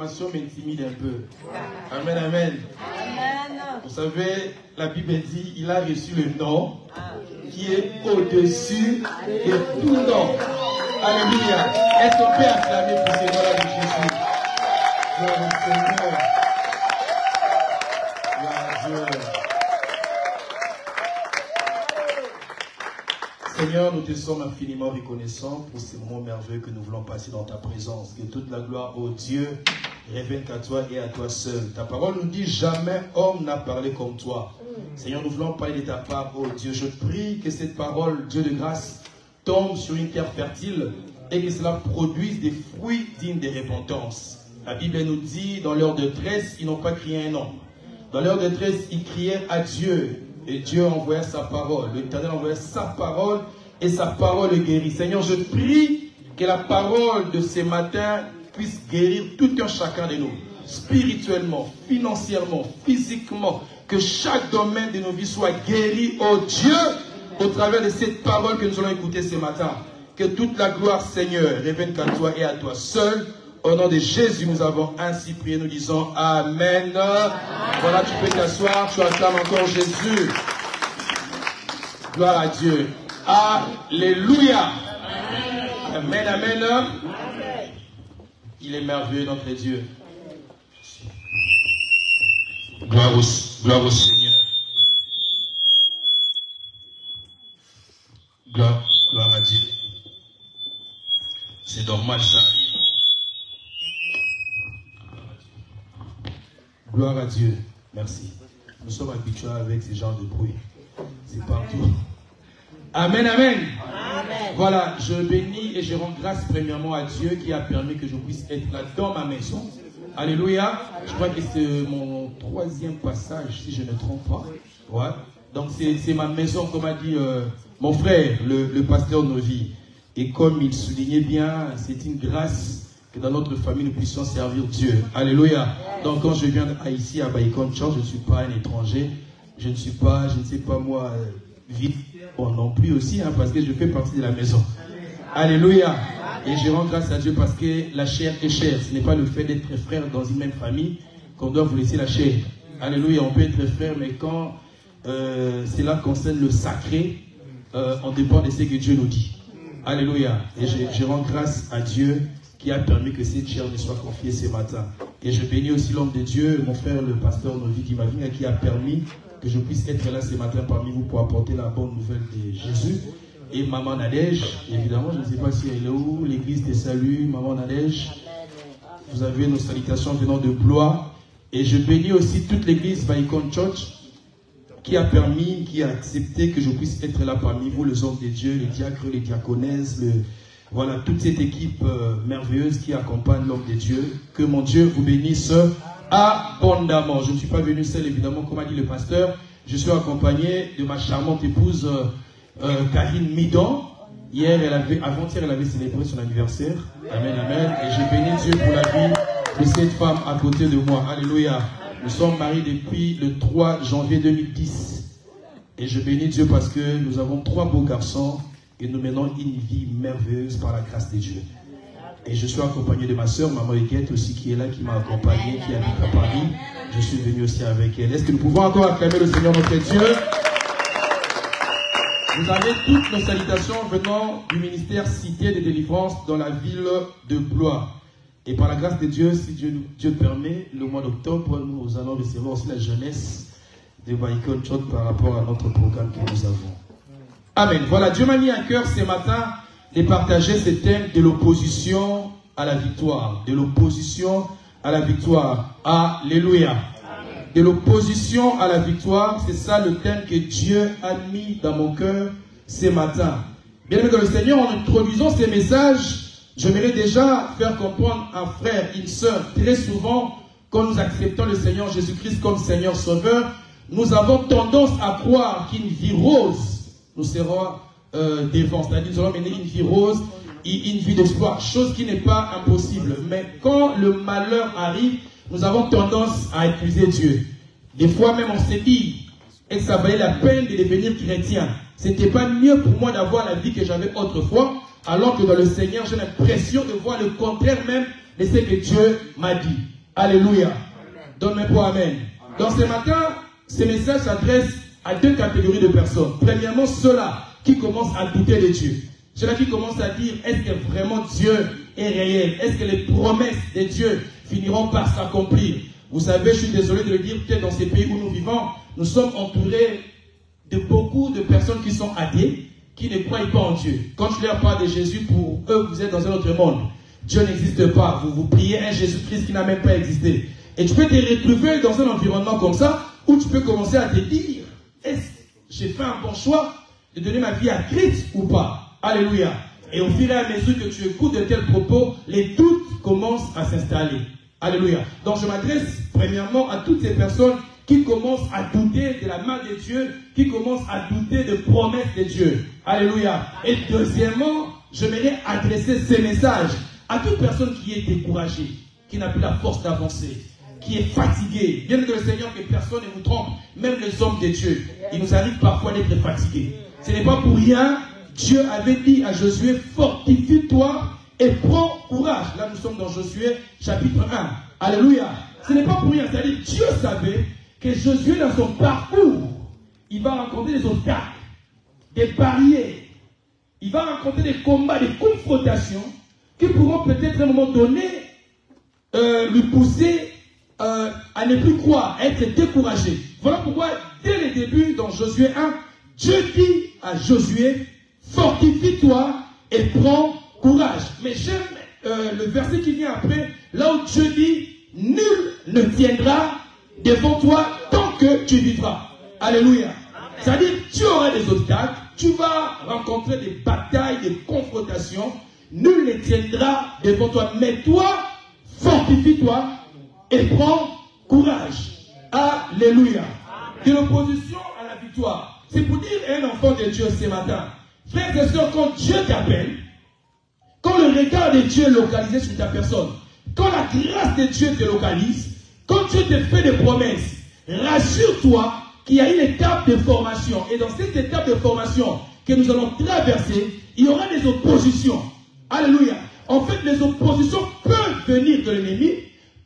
proclamation m'intimide un peu. Amen, amen. Vous savez, la Bible dit, il a reçu le nom qui est au-dessus de tout nom. Alléluia. Est-ce qu'on peut acclamer pour ce nom-là de Jésus? Gloire au Seigneur. Gloire à Dieu. Seigneur, nous te sommes infiniment reconnaissants pour ces moments merveilleux que nous voulons passer dans ta présence. Que toute la gloire, ô Dieu, revienne qu'à toi et à toi seul. Ta parole nous dit, jamais homme n'a parlé comme toi. Seigneur, nous voulons parler de ta part, ô Dieu. Je prie que cette parole, Dieu de grâce, tombe sur une terre fertile et que cela produise des fruits dignes de repentance. La Bible nous dit, dans leur détresse, ils n'ont pas crié un nom. Dans leur détresse, ils crièrent à Dieu. Et Dieu envoya sa parole. L'Éternel envoya sa parole et sa parole guérit. Seigneur, je prie que la parole de ce matin puisse guérir tout un chacun de nous. Spirituellement, financièrement, physiquement. Que chaque domaine de nos vies soit guéri, oh Dieu, au travers de cette parole que nous allons écouter ce matin. Que toute la gloire, Seigneur, revienne qu'à toi et à toi seul. Au nom de Jésus, nous avons ainsi prié, nous disons Amen. Voilà, tu peux t'asseoir, tu acclames encore Jésus. Gloire à Dieu. Alléluia. Amen, amen. Il est merveilleux, notre Dieu. Gloire au Seigneur. Gloire à Dieu. C'est normal, ça arrive. Gloire à Dieu. Merci. Nous sommes habitués avec ce genre de bruit. C'est partout. Amen, amen. Amen. Voilà, je bénis et je rends grâce premièrement à Dieu qui a permis que je puisse être là dans ma maison. Alléluia. Je crois que c'est mon troisième passage, si je ne me trompe pas. Ouais. Donc c'est ma maison, comme a dit mon frère, le pasteur Novi. Et comme il soulignait bien, c'est une grâce que dans notre famille, nous puissions servir Dieu. Alléluia. Donc, quand je viens ici à Baïkon Church, je ne suis pas un étranger. Je ne sais pas moi, vite non plus aussi, hein, parce que je fais partie de la maison. Alléluia. Et je rends grâce à Dieu parce que la chair est chère. Ce n'est pas le fait d'être frère dans une même famille qu'on doit vous laisser la chair. Alléluia. On peut être frère, mais quand cela concerne le sacré, on dépend de ce que Dieu nous dit. Alléluia. Et je rends grâce à Dieu qui a permis que cette chair me soit confiée ce matin. Et je bénis aussi l'homme de Dieu, mon frère, le pasteur Novi Kimavina, qui a permis que je puisse être là ce matin parmi vous pour apporter la bonne nouvelle de Jésus. Et Maman Nadège, évidemment, je ne sais pas si elle est où, l'église te salue, Maman Nadège. Vous avez nos salutations venant de Blois. Et je bénis aussi toute l'église Baïkon Church qui a permis, qui a accepté que je puisse être là parmi vous, les hommes de Dieu, les diacres, les diaconesses, voilà, toute cette équipe merveilleuse qui accompagne l'homme de Dieu. Que mon Dieu vous bénisse abondamment. Je ne suis pas venu seul, évidemment, comme a dit le pasteur. Je suis accompagné de ma charmante épouse, Karine Midon. Avant-hier, elle avait célébré son anniversaire. Amen, amen. Et je bénis Dieu pour la vie de cette femme à côté de moi. Alléluia. Nous sommes mariés depuis le 3 janvier 2010. Et je bénis Dieu parce que nous avons 3 beaux garçons. Et nous menons une vie merveilleuse par la grâce de Dieu. Et je suis accompagné de ma soeur, Maman Eguette aussi, qui est là, qui m'a accompagné, qui habite à Paris. Je suis venu aussi avec elle. Est-ce que nous pouvons encore acclamer le Seigneur notre Dieu? Vous avez toutes nos salutations venant du ministère Cité de délivrance dans la ville de Blois. Et par la grâce de Dieu, si Dieu permet, le mois d'octobre, nous allons recevoir aussi la jeunesse de Baïkon Church par rapport à notre programme que nous avons. Amen. Voilà, Dieu m'a mis à cœur ce matin de partager ce thème de l'opposition à la victoire. De l'opposition à la victoire. Alléluia. De l'opposition à la victoire, c'est ça le thème que Dieu a mis dans mon cœur ce matin. Bien aimé dans le Seigneur, en introduisant ces messages, j'aimerais déjà faire comprendre un frère, une sœur. Très souvent, quand nous acceptons le Seigneur Jésus-Christ comme Seigneur Sauveur, nous avons tendance à croire qu'une vie rose nous serons devant. C'est-à-dire nous allons mener une vie rose et une vie d'espoir. Chose qui n'est pas impossible. Mais quand le malheur arrive, nous avons tendance à accuser Dieu. Des fois même on se dit, et que ça valait la peine de devenir chrétien. C'était pas mieux pour moi d'avoir la vie que j'avais autrefois, alors que dans le Seigneur, j'ai l'impression de voir le contraire même de ce que Dieu m'a dit. Alléluia. Donne-moi amen. Donc ce matin, ces messages s'adressent à deux catégories de personnes. Premièrement, ceux-là qui commencent à douter de Dieu. Ceux-là qui commencent à dire, est-ce que vraiment Dieu est réel? Est-ce que les promesses de Dieu finiront par s'accomplir? Vous savez, je suis désolé de le dire, peut-être dans ces pays où nous vivons, nous sommes entourés de beaucoup de personnes qui sont athées, qui ne croient pas en Dieu. Quand je leur parle de Jésus, pour eux, vous êtes dans un autre monde. Dieu n'existe pas. Vous priez un Jésus-Christ qui n'a même pas existé. Et tu peux te retrouver dans un environnement comme ça, où tu peux commencer à te dire, est-ce que j'ai fait un bon choix de donner ma vie à Christ ou pas? Alléluia. Et au fur et à mesure que tu écoutes de tels propos, les doutes commencent à s'installer. Alléluia. Donc je m'adresse premièrement à toutes ces personnes qui commencent à douter de la main de Dieu, qui commencent à douter de promesses de Dieu. Alléluia. Et deuxièmement, j'aimerais adresser ces messages à toute personne qui est découragée, qui n'a plus la force d'avancer, qui est fatiguée. Bien que le Seigneur, que personne ne vous trompe, même les hommes de Dieu, il nous arrive parfois d'être fatigués. Ce n'est pas pour rien. Dieu avait dit à Josué, fortifie-toi et prends courage. Là, nous sommes dans Josué, chapitre 1. Alléluia. Ce n'est pas pour rien. C'est-à-dire, Dieu savait que Josué, dans son parcours, il va rencontrer des obstacles, des barrières. Il va rencontrer des combats, des confrontations qui pourront peut-être à un moment donné lui pousser à ne plus croire, à être découragé. Voilà pourquoi, dès le début, dans Josué 1, Dieu dit à Josué, fortifie-toi et prends courage. Mais j'aime le verset qui vient après, là où Dieu dit, nul ne tiendra devant toi tant que tu vivras. Alléluia. C'est-à-dire, tu auras des obstacles, tu vas rencontrer des batailles, des confrontations, nul ne tiendra devant toi. Mais toi, fortifie-toi et prends courage. Alléluia. De l'opposition à la victoire. C'est pour dire à un enfant de Dieu ce matin, frères et sœurs, quand Dieu t'appelle, quand le regard de Dieu est localisé sur ta personne, quand la grâce de Dieu te localise, quand Dieu te fait des promesses, rassure-toi qu'il y a une étape de formation. Et dans cette étape de formation que nous allons traverser, il y aura des oppositions. Alléluia. En fait, les oppositions peuvent venir de l'ennemi,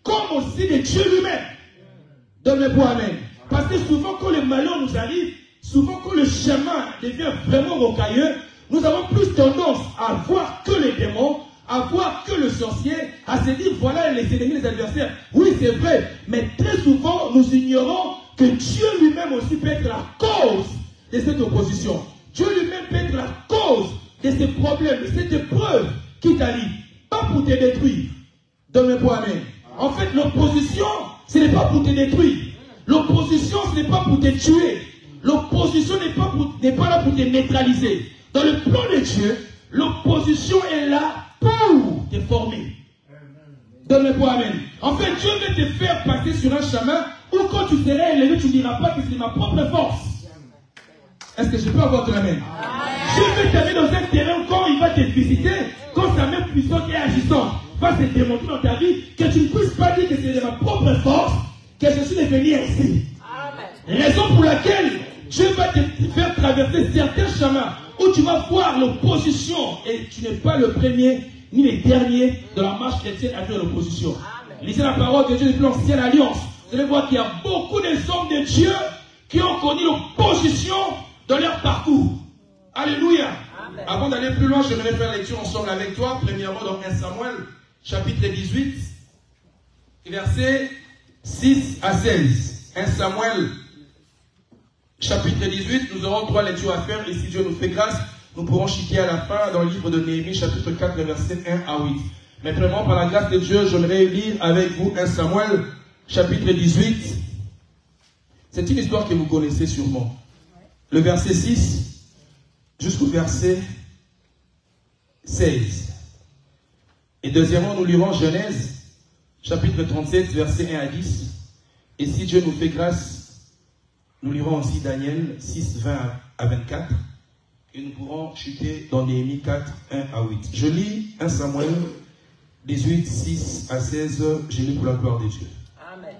comme aussi de Dieu lui-même. Donne-moi amen. Parce que souvent, quand le malheur nous arrive, souvent quand le chemin devient vraiment rocailleux, nous avons plus tendance à voir que les démons, à voir que le sorcier, à se dire voilà les ennemis, les adversaires. Oui, c'est vrai, mais très souvent nous ignorons que Dieu lui-même aussi peut être la cause de cette opposition. Dieu lui-même peut être la cause de ces problèmes, de cette épreuve qui t'arrive. Pas pour te détruire. Donne-moi amen. En fait, l'opposition, ce n'est pas pour te détruire. L'opposition, ce n'est pas pour te tuer. L'opposition n'est pas là pour te neutraliser. Dans le plan de Dieu, l'opposition est là pour te former. Donne-moi amen. En fait, Dieu veut te faire passer sur un chemin où quand tu seras élevé, tu ne diras pas que c'est ma propre force. Est-ce que je peux avoir ton amen? Dieu veut t'amener dans un terrain où quand il va te visiter, quand sa main puissante et agissante va se démontrer dans ta vie, que tu ne puisses pas dire que c'est de ma propre force que je suis devenu ainsi. Raison pour laquelle Dieu va te faire traverser certains chemins où tu vas voir l'opposition et tu n'es pas le premier ni le dernier de la marche chrétienne à faire l'opposition. Lisez la parole de Dieu depuis l'ancienne alliance. Vous allez voir qu'il y a beaucoup de hommes de Dieu qui ont connu l'opposition dans leur parcours. Alléluia. Amen. Avant d'aller plus loin, j'aimerais faire lecture ensemble avec toi. Premièrement dans 1 Samuel, chapitre 18, versets 6 à 16. 1 Samuel, chapitre 18, nous aurons 3 lectures à faire. Et si Dieu nous fait grâce, nous pourrons chiquer à la fin dans le livre de Néhémie, chapitre 4, versets 1 à 8. Mais premièrement, par la grâce de Dieu, j'aimerais lire avec vous 1 Samuel, chapitre 18. C'est une histoire que vous connaissez sûrement. Le verset 6 jusqu'au verset 16. Et deuxièmement, nous lirons Genèse, chapitre 37, verset 1 à 10. Et si Dieu nous fait grâce, nous lirons aussi Daniel 6, 20 à 24. Et nous pourrons chuter dans Néhémie 4, 1 à 8. Je lis 1 Samuel 18, 6 à 16. Je lis pour la gloire de Dieu. Amen.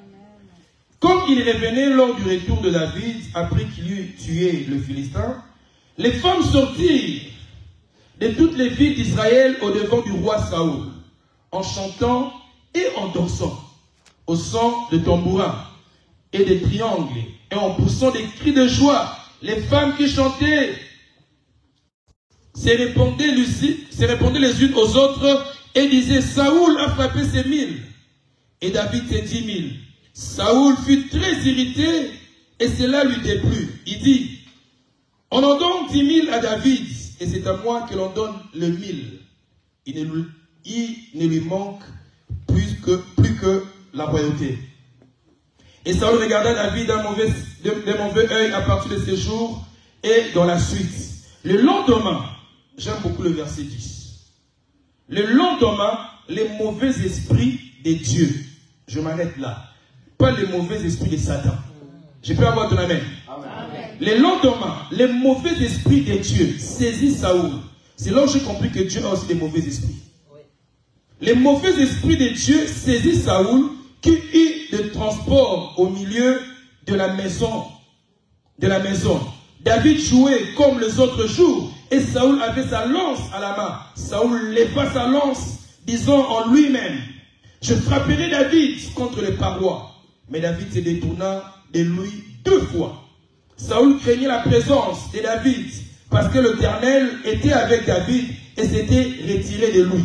Comme il revenait lors du retour de David, après qu'il eut tué le Philistin, les femmes sortirent de toutes les villes d'Israël au devant du roi Saoul, en chantant et en dansant. au son de tambourins et des triangles, et en poussant des cris de joie, les femmes qui chantaient se répondaient les unes aux autres et disaient, Saoul a frappé ses 1000 et David ses 10 000. Saoul fut très irrité et cela lui déplut. Il dit, on en donne 10 000 à David et c'est à moi que l'on donne le 1000. Il ne lui manque plus que la royauté. Et Saoul regarda David d'un mauvais œil à partir de ses jours et dans la suite. Le lendemain, j'aime beaucoup le verset 10. Le lendemain, les mauvais esprits de Dieu. Je m'arrête là. Pas les mauvais esprits de Satan. Je peux avoir ton amen. Amen. Le lendemain, les mauvais esprits de Dieu saisissent Saoul. C'est là où j'ai compris que Dieu a aussi des mauvais esprits. Oui. Les mauvais esprits de Dieu saisissent Saoul qui eut le transport au milieu de la maison. David jouait comme les autres jours et Saoul avait sa lance à la main. Saoul leva sa lance, disant en lui-même, je frapperai David contre les parois. Mais David se détourna de lui 2 fois. Saoul craignait la présence de David parce que l'Éternel était avec David et s'était retiré de lui.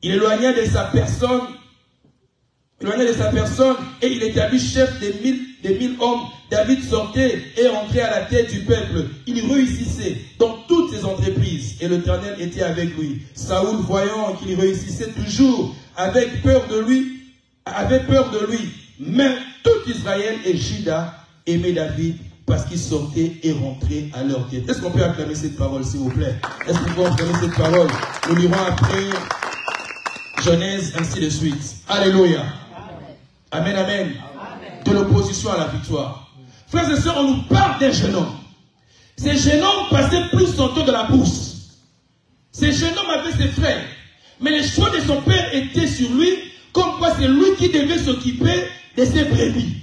Il éloigna de sa personne et il établit chef des 1000 hommes. David sortait et entrait à la tête du peuple. Il réussissait dans toutes ses entreprises et l'Éternel était avec lui. Saoul, voyant qu'il réussissait toujours, avait peur de lui. Mais tout Israël et Juda aimaient David parce qu'il sortait et rentrait à leur tête. Est-ce qu'on peut acclamer cette parole, s'il vous plaît? Est-ce qu'on peut acclamer cette parole? Nous lirons après Genèse, ainsi de suite. Alléluia. Amen, amen. De l'opposition à la victoire. Frères et sœurs, on nous parle d'un jeune homme. Ce jeune homme passait plus son temps de la bourse. Ce jeune homme avait ses frères. Mais le choix de son père était sur lui, comme quoi c'est lui qui devait s'occuper de ses brebis.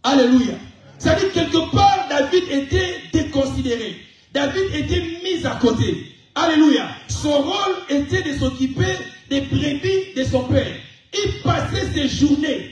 Alléluia. C'est-à-dire quelque part, David était déconsidéré. David était mis à côté. Alléluia. Son rôle était de s'occuper des brebis de son père. Il passait ses journées,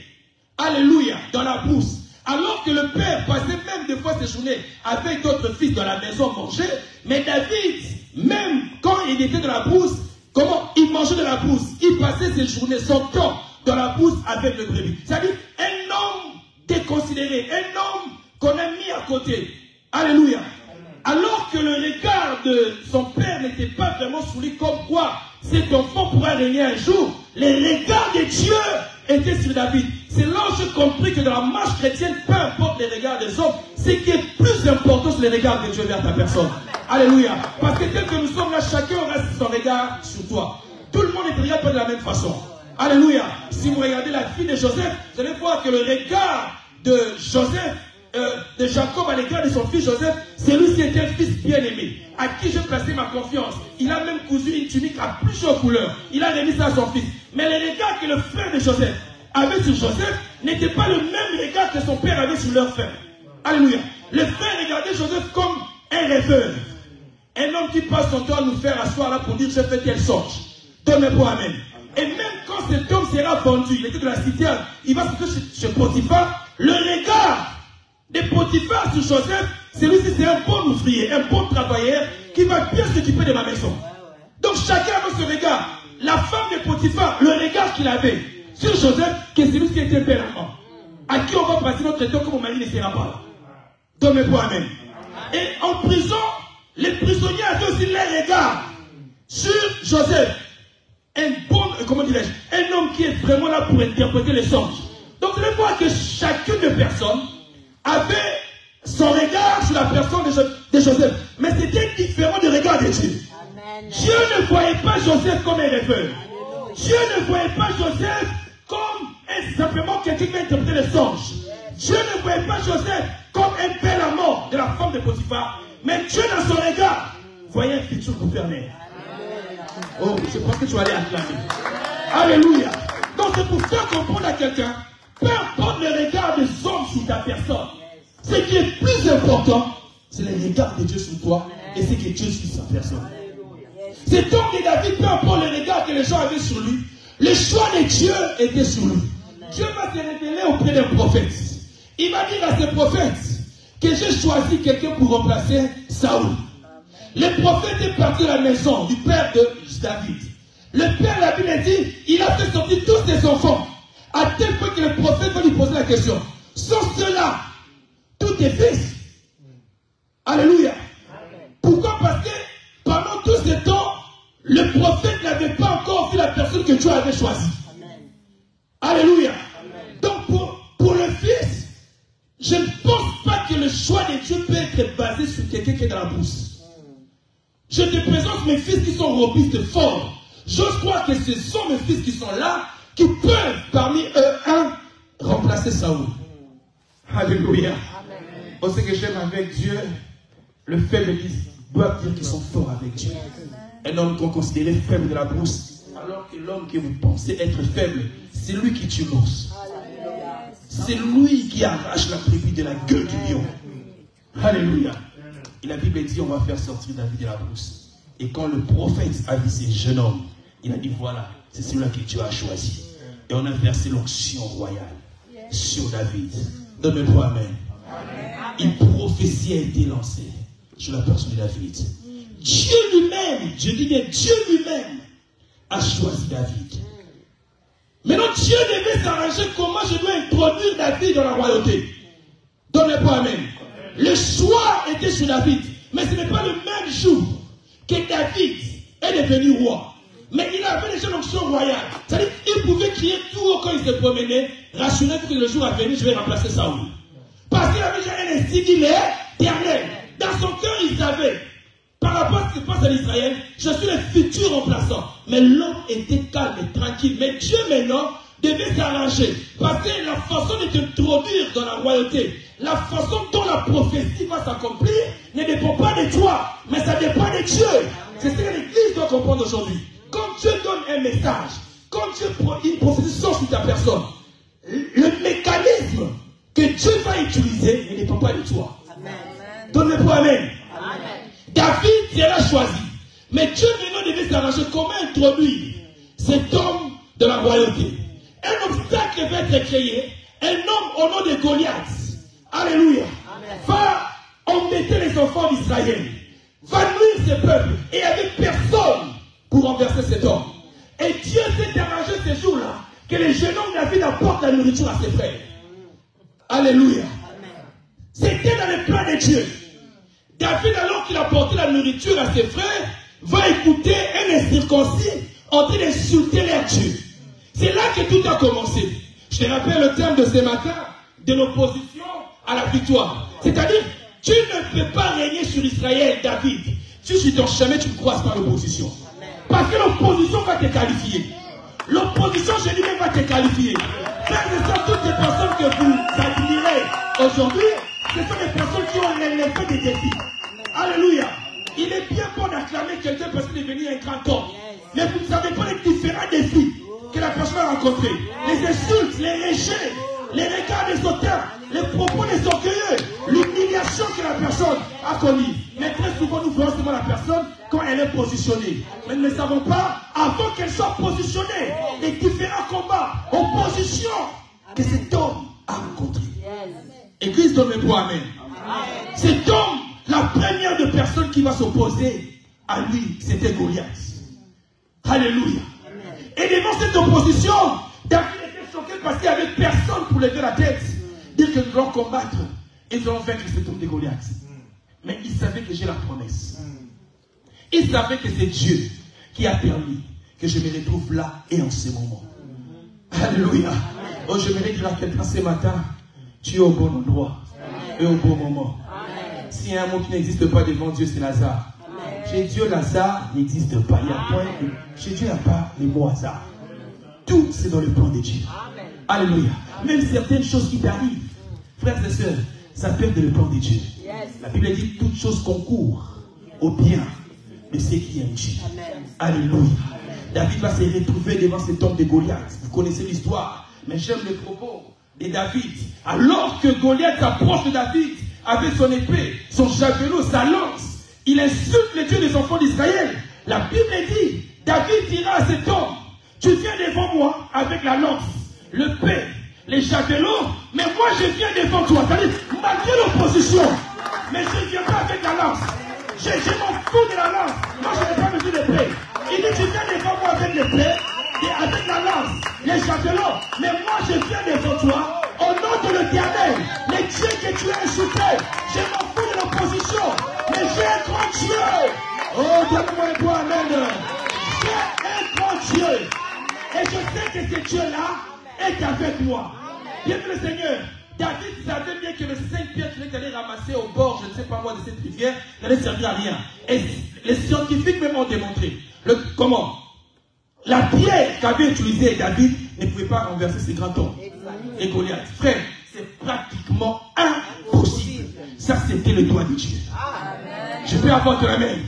alléluia, dans la bourse. Alors que le père passait même des fois ses journées avec d'autres fils dans la maison manger. Mais David, même quand il était dans la bourse, comment il mangeait de la bourse, il passait ses journées, son temps dans la bourse avec le brebis. C'est-à-dire un homme déconsidéré, un homme qu'on a mis à côté. Alléluia. Alors que le regard de son père n'était pas vraiment sur lui, comme quoi cet enfant pourrait régner un jour, le regard de Dieu était sur David. C'est là où j'ai compris que dans la marche chrétienne, peu importe les regards des hommes, ce qui est plus important, c'est le regard de Dieu vers ta personne. Alléluia. Parce que tel que nous sommes là, chacun aura son regard sur toi. Tout le monde ne te regarde pas de la même façon. Alléluia. Si vous regardez la fille de Joseph, vous allez voir que le regard de Joseph, de Jacob à l'égard de son fils Joseph, c'est lui qui était un fils bien-aimé, à qui j'ai placé ma confiance. Il a même cousu une tunique à plusieurs couleurs. Il a remis ça à son fils. Mais le regard que le frère de Joseph avait sur Joseph n'était pas le même regard que son père avait sur leur frère. Alléluia. Le frère regardait Joseph comme un rêveur. Un homme qui passe son temps à nous faire asseoir là pour dire j'ai fait tel songe. Donne-moi amen. Et même quand cet homme sera vendu, il était de la cité, il va se faire chez Potiphar, le regard de Potiphar sur Joseph, celui-ci c'est un bon ouvrier, un bon travailleur qui va bien s'occuper de ma maison. Donc chacun a ce regard. La femme de Potiphar, le regard qu'il avait sur Joseph, que c'est lui qui était bel amant, à qui on va passer notre temps comme mon mari ne sera pas là. Donne-moi amen. Et en prison, les prisonniers avaient aussi les regards sur Joseph. Un homme qui est vraiment là pour interpréter les songes. Donc vous allez voir que chacune des personnes avait son regard sur la personne de Joseph. Mais c'était différent du regard de Dieu. Amen. Dieu ne voyait pas Joseph comme un rêveur. Dieu ne voyait pas Joseph comme simplement quelqu'un qui a interprété les songes. Dieu ne voyait pas Joseph comme un bel amant de la femme de Potiphar. Mais Dieu dans son regard voyait un futur gouverneur. Oh, je pense que tu vas aller acclamer. Alléluia. Donc c'est pour faire comprendre à quelqu'un, peu importe le regard des hommes sur ta personne, ce qui est plus important, c'est le regard de Dieu sur toi et ce que Dieu sur sa personne. Cet homme de David, peu importe le regard que les gens avaient sur lui, le choix de Dieu était sur lui. Dieu va se révéler auprès d'un prophète. Il va dire à ce prophète que j'ai choisi quelqu'un pour remplacer Saoul. Le prophète est parti de la maison du père de David. Le père, la Bible dit, il a fait sortir tous ses enfants. À tel point que le prophète va lui poser la question. Sans cela, tout est fils. Alléluia. Pourquoi? Parce que pendant tout ce temps, le prophète n'avait pas encore vu la personne que Dieu avait choisie. Alléluia. Donc pour le fils, je ne pense pas que le choix de Dieu peut être basé sur quelqu'un qui est dans la brousse. Je te présente mes fils qui sont robustes, forts. J'ose croire que ce sont mes fils qui sont là, qui peuvent parmi eux remplacer Saoul. Alléluia. On sait que j'aime avec Dieu, le faible doit dire qu'ils sont forts avec Dieu. Un homme qu'on considérait faible de la brousse, alors que l'homme que vous pensez être faible, c'est lui qui tue l'ours. C'est lui qui arrache la brebis de la gueule du lion. Alléluia. Et la Bible dit, on va faire sortir David de la brousse. Et quand le prophète a vu ces jeunes hommes, il a dit, voilà, c'est celui-là que Dieu a choisi. Et on a versé l'onction royale sur David. Donne-moi amen. Une prophétie a été lancée sur la personne de David. Dieu lui-même, je dis bien Dieu lui-même, a choisi David. Maintenant, Dieu devait s'arranger comment je dois introduire David dans la royauté. Donne-moi amen. Le choix était sur David, mais ce n'est pas le même jour que David est devenu roi. Mais il avait déjà l'onction royale. C'est-à-dire qu'il pouvait crier tout haut quand il se promenait, rassurer que le jour à venir, je vais remplacer Saoul. Parce qu'il avait déjà un instinct, il est éternel. Dans son cœur, il savait, par rapport à ce qui se passe en Israël, je suis le futur remplaçant. Mais l'homme était calme et tranquille. Mais Dieu maintenant devait s'arranger. Parce que la façon de t'introduire dans la royauté, la façon dont la prophétie va s'accomplir, ne dépend pas de toi, mais ça dépend de Dieu. C'est ce que l'Église doit comprendre aujourd'hui. Quand Dieu donne un message, quand Dieu une prophétie sort sur ta personne, le mécanisme que Dieu va utiliser ne dépend pas de toi. Donne-moi amen. David sera choisi. Mais Dieu maintenant devait s'arranger comment introduire cet homme de la royauté. Un obstacle va être créé. Un homme au nom de Goliath. Alléluia. Va embêter les enfants d'Israël. Va nuire ce peuple. Et il n'y avait personne pour renverser cet homme. Et Dieu s'est arrangé ces jours-là que le jeune homme David apporte la nourriture à ses frères. Alléluia. C'était dans le plan de Dieu. David, alors qu'il apportait la nourriture à ses frères, va écouter un incirconcis en train d'insulter leur Dieu. C'est là que tout a commencé. Je te rappelle le terme de ce matin, de l'opposition à la victoire. C'est-à-dire, tu ne peux pas régner sur Israël, David. Si sur ton chemin, tu ne croises pas l'opposition. Parce que l'opposition va te qualifier. L'opposition, je dis même, va te qualifier. Frères et sœurs, toutes les personnes que vous admirez aujourd'hui, ce sont des personnes qui ont relevé des défis. Alléluia. Il est bien bon d'acclamer quelqu'un parce qu'il est devenu un grand homme. Mais vous ne savez pas les différents défis que la personne a rencontrés. Les insultes, les rejets, les regards des auteurs, les propos des orgueilleux, l'humiliation que la personne a connue. Mais très souvent, nous voyons seulement la personne quand elle est positionnée. Mais nous ne savons pas, avant qu'elle soit positionnée, les différents combats, oppositions que cet homme a rencontrés. Église, donne-moi amen. Cet homme, la première de personnes qui va s'opposer à lui, c'était Goliath. Alléluia. Et devant cette opposition, David était choqué parce qu'il n'y avait personne pour lever la tête, dire que nous allons combattre et nous allons vaincre cet homme de Goliath. Mais il savait que j'ai la promesse. Il savait que c'est Dieu qui a permis que je me retrouve là et en ce moment. Alléluia. Oh, je me dire à quelqu'un ce matin, tu es au bon endroit et au bon moment. S'il y a un mot qui n'existe pas devant Dieu, c'est Lazare. Chez Dieu, Lazare n'existe pas. Il y a point. Chez Dieu, il n'y a pas le mot hasard. Tout, c'est dans le plan de Dieu. Alléluia. Même certaines choses qui t'arrivent, frères et sœurs, ça peut être dans le plan de Dieu. La Bible dit toutes choses concourent au bien de ceux qui aiment Dieu. Alléluia. David va se retrouver devant cet homme de Goliath. Vous connaissez l'histoire, mais j'aime le propos de David. Alors que Goliath s'approche de David avec son épée, son javelot, sa lance, il insulte le Dieu des enfants d'Israël. La Bible dit, David dira à cet homme, tu viens devant moi avec la lance, l'épée les javelots, mais moi je viens devant toi. C'est-à-dire, malgré l'opposition, mais je ne viens pas avec la lance. Je m'en fous de la lance. Moi je n'ai pas besoin d'épée. Il dit, tu viens devant moi avec l'épée et avec la lance, les javelots. Mais moi je viens devant toi au nom de l'Éternel, les dieux que tu as insultés. Je m'en fous de l'opposition, mais j'ai un grand Dieu. Oh, donne-moi un point, amen. J'ai un grand Dieu. Et je sais que ce Dieu-là est avec moi. Bien que le Seigneur, David savait bien que les 5 pierres qu'il allait ramasser au bord, je ne sais pas moi, de cette rivière, n'allait servir à rien. Et les scientifiques même ont démontré. Comment la pierre qu'avait utilisée David ne pouvait pas renverser ces grands hommes. Et Goliath. Frère, c'est pratiquement impossible. Ça, c'était le doigt de Dieu. Je peux avoir ton amen.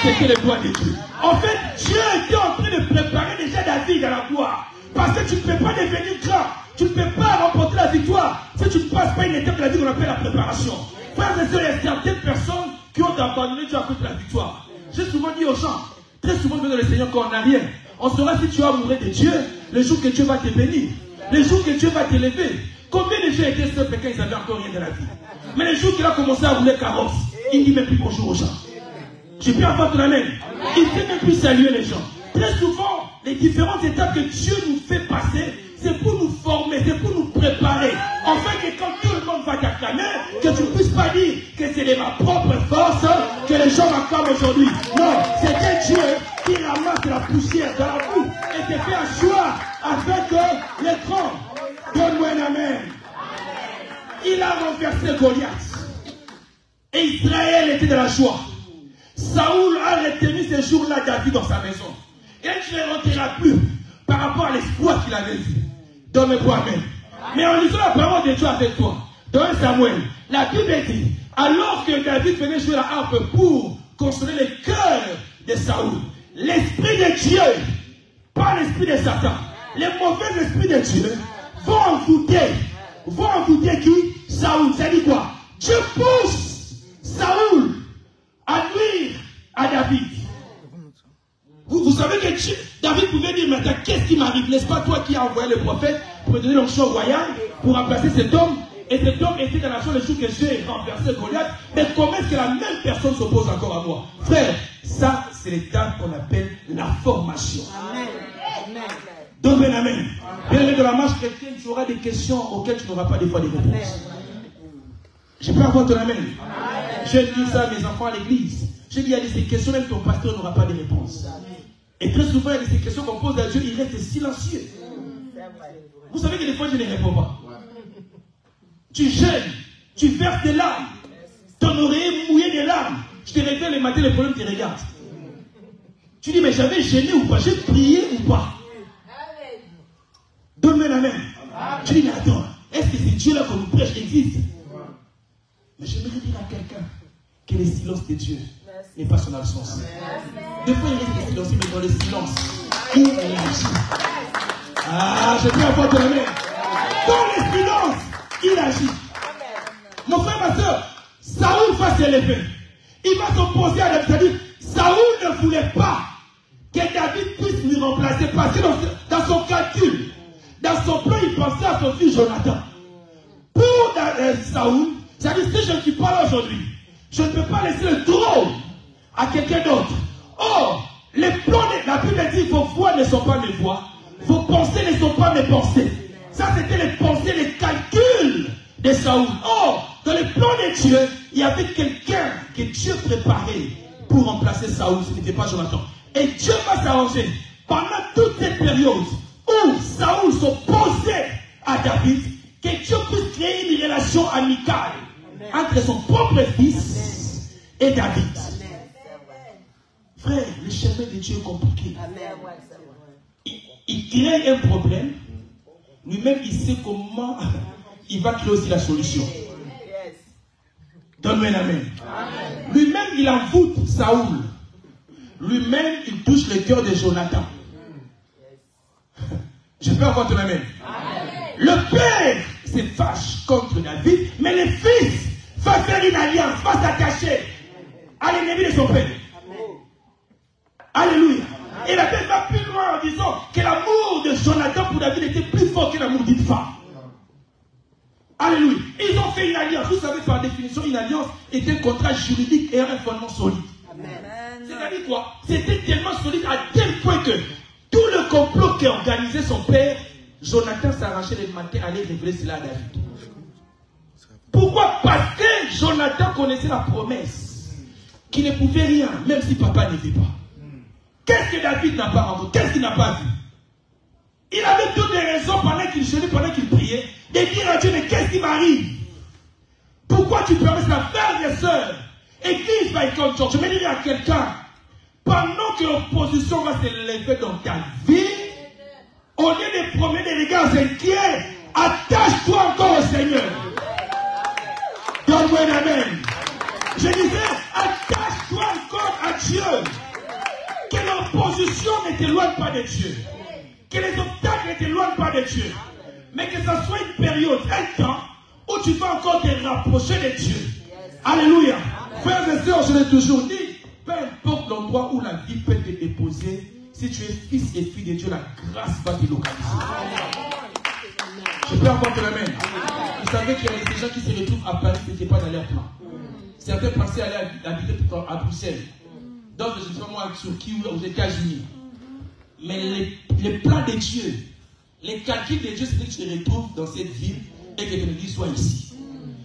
C'était le doigt de Dieu. En fait, Dieu était en train de préparer déjà David à la gloire. Parce que tu ne peux pas devenir grand. Tu ne peux pas remporter la victoire si tu ne passes pas une étape de la vie qu'on appelle la préparation. Frères et sœurs, il y a certaines personnes qui ont abandonné Dieu à cause de la victoire. J'ai souvent dit aux gens, très souvent dans le Seigneur, quand on n'a rien, on saura si tu as amoureux de Dieu le jour que Dieu va te bénir, le jour que Dieu va t'élever. Combien de gens étaient simples quand ils n'avaient encore rien de la vie? Mais le jour qu'il a commencé à rouler carrosse, il ne dit même plus bonjour aux gens. Je peux avoir ton amen. Il ne fait même plus saluer les gens. Très souvent, les différentes étapes que Dieu nous fait passer, c'est pour nous former, c'est pour nous préparer. Afin que quand tout le monde va t'acclamer, que tu ne puisses pas dire que c'est de ma propre force que les gens m'acclament aujourd'hui. Non, c'est Dieu qui ramasse la poussière dans la boue et te fait asseoir avec l'écran. Donne-moi un amen. Il a renversé Goliath. Et Israël était dans la joie. Saoul a retenu ce jour-là David dans sa maison. Et il ne rentrera plus par rapport à l'espoir qu'il avait vu. Donne-moi amen. Mais en lisant la parole de Dieu avec toi, dans 1 Samuel, la Bible dit, alors que David venait jouer la harpe pour consoler le cœur de Saoul, l'esprit de Dieu, pas l'esprit de Satan, les mauvais esprits de Dieu vont envoûter qui? Saoul. Ça dit quoi? Dieu pousse Saoul à nuire à David. Vous savez que David pouvait dire, mais qu'est-ce qui m'arrive? N'est-ce pas toi qui as envoyé le prophète pour me donner l'onction royale, pour remplacer cet homme? Et cet homme était dans la joie le jour que j'ai renversé Goliath. Mais comment est-ce que la même personne s'oppose encore à moi? Frère, ça c'est l'étape qu'on appelle la formation. Amen. Donc, ben, amen. Bien aimé, de la marche chrétienne, tu auras des questions auxquelles tu n'auras pas des fois des réponses. Je peux avoir ton amen. Je dis ça à mes enfants à l'église. Je dis, il y a des questions, même ton pasteur n'aura pas de réponse. Et très souvent, il y a des questions qu'on pose à Dieu, il reste silencieux. Vous savez que des fois, je ne réponds pas. Tu jeûnes, tu verses des larmes, ton oreiller mouillé des larmes. Je te réveille le matin, le problème te regarde. Tu dis, mais j'avais gêné ou pas? J'ai prié ou pas? Donne-moi la main. Tu dis, mais attends, est-ce que ce Dieu-là qu'on nous prêche existe? Mais j'aimerais dire à quelqu'un que le silence de Dieu n'est pas son absence. Des fois, il reste silencieux, mais dans le silence, il agit. Ah, je peux avoir ton main. Dans le silence, il agit. Mon frère, ma soeur, Saoul va s'élever. Il va s'opposer à David. C'est-à-dire, Saoul ne voulait pas que David puisse lui remplacer. Parce que dans son calcul, dans son plan, il pensait à son fils Jonathan. Pour Saoul, c'est-à-dire, si je ne suis pas là aujourd'hui, je ne peux pas laisser le trône à quelqu'un d'autre. Or, les plans, la Bible dit, vos voix ne sont pas mes voix, vos pensées ne sont pas mes pensées. Ça, c'était les pensées, les calculs de Saoul. Or, dans les plans de Dieu, il y avait quelqu'un que Dieu préparait pour remplacer Saoul. Ce n'était pas Jonathan. Et Dieu va s'arranger pendant toute cette période où Saoul s'opposait à David, que Dieu puisse créer une relation amicale entre son propre fils et David. Frère, le chemin de Dieu est compliqué. Il crée un problème. Lui-même, il sait comment il va créer aussi la solution. Donne-moi un amen. Lui-même, il envoûte Saoul. Lui-même, il touche le cœur de Jonathan. Je peux avoir ton amen. Le père se fâche contre David, mais le fils va faire une alliance, va s'attacher à l'ennemi de son père. Alléluia. Et la Bible va plus loin en disant que l'amour de Jonathan pour David était plus fort que l'amour d'une femme. Alléluia. Ils ont fait une alliance. Vous savez, par définition, une alliance est un contrat juridique et un fondement solide. C'est-à-dire quoi? C'était tellement solide à tel point que tout le complot qui organisait son père, Jonathan s'arrachait les matins à aller révéler cela à David. Pourquoi? Parce que Jonathan connaissait la promesse qu'il ne pouvait rien, même si papa ne vit pas. Qu'est-ce que David n'a pas rencontré? Qu'est-ce qu'il n'a pas vu? Il avait toutes les raisons pendant qu'il jeûnait, pendant qu'il priait, de dire à Dieu, mais qu'est-ce qui m'arrive? Pourquoi tu permets ça? Frères et sœurs, Église Michael Church, je vais dire à quelqu'un, pendant que l'opposition va se lever dans ta vie, au lieu de promener des regards inquiets, attache-toi encore au Seigneur. Donne-moi un amen. Je disais, attache-toi encore à Dieu. Que l'opposition ne t'éloigne pas de Dieu. Que les obstacles ne t'éloignent pas de Dieu. Mais que ça soit une période, un temps, où tu vas encore te rapprocher de Dieu. Alléluia. Frères et sœurs, je l'ai toujours dit, peu importe l'endroit où la vie peut te déposer, si tu es fils et fille de Dieu, la grâce va te localiser. Je peux avoir de la main. Vous savez qu'il y a des gens qui se retrouvent à Paris, ce n'était pas dans leur plan. Certains pensaient aller habiter à Bruxelles. D'autres, je ne sais pas moi, en Turquie ou aux États-Unis. Mais les plans de Dieu, les calculs de Dieu, c'est que tu te retrouves dans cette ville et que ton église soit ici.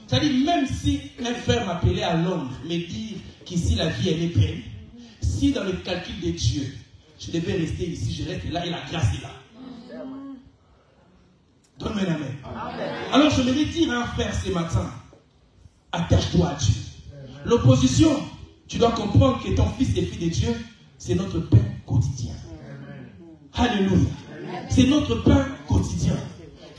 C'est-à-dire, même si un frère m'appelait à Londres, me dire qu'ici la vie elle est belle, si dans le calcul de Dieu, je devais rester ici, je reste là et la grâce est là. Donne-moi un amen. Alors je voulais dire à un frère ce matin, attache-toi à Dieu. L'opposition, tu dois comprendre que ton fils et fille de Dieu, c'est notre pain quotidien. Alléluia. C'est notre pain quotidien.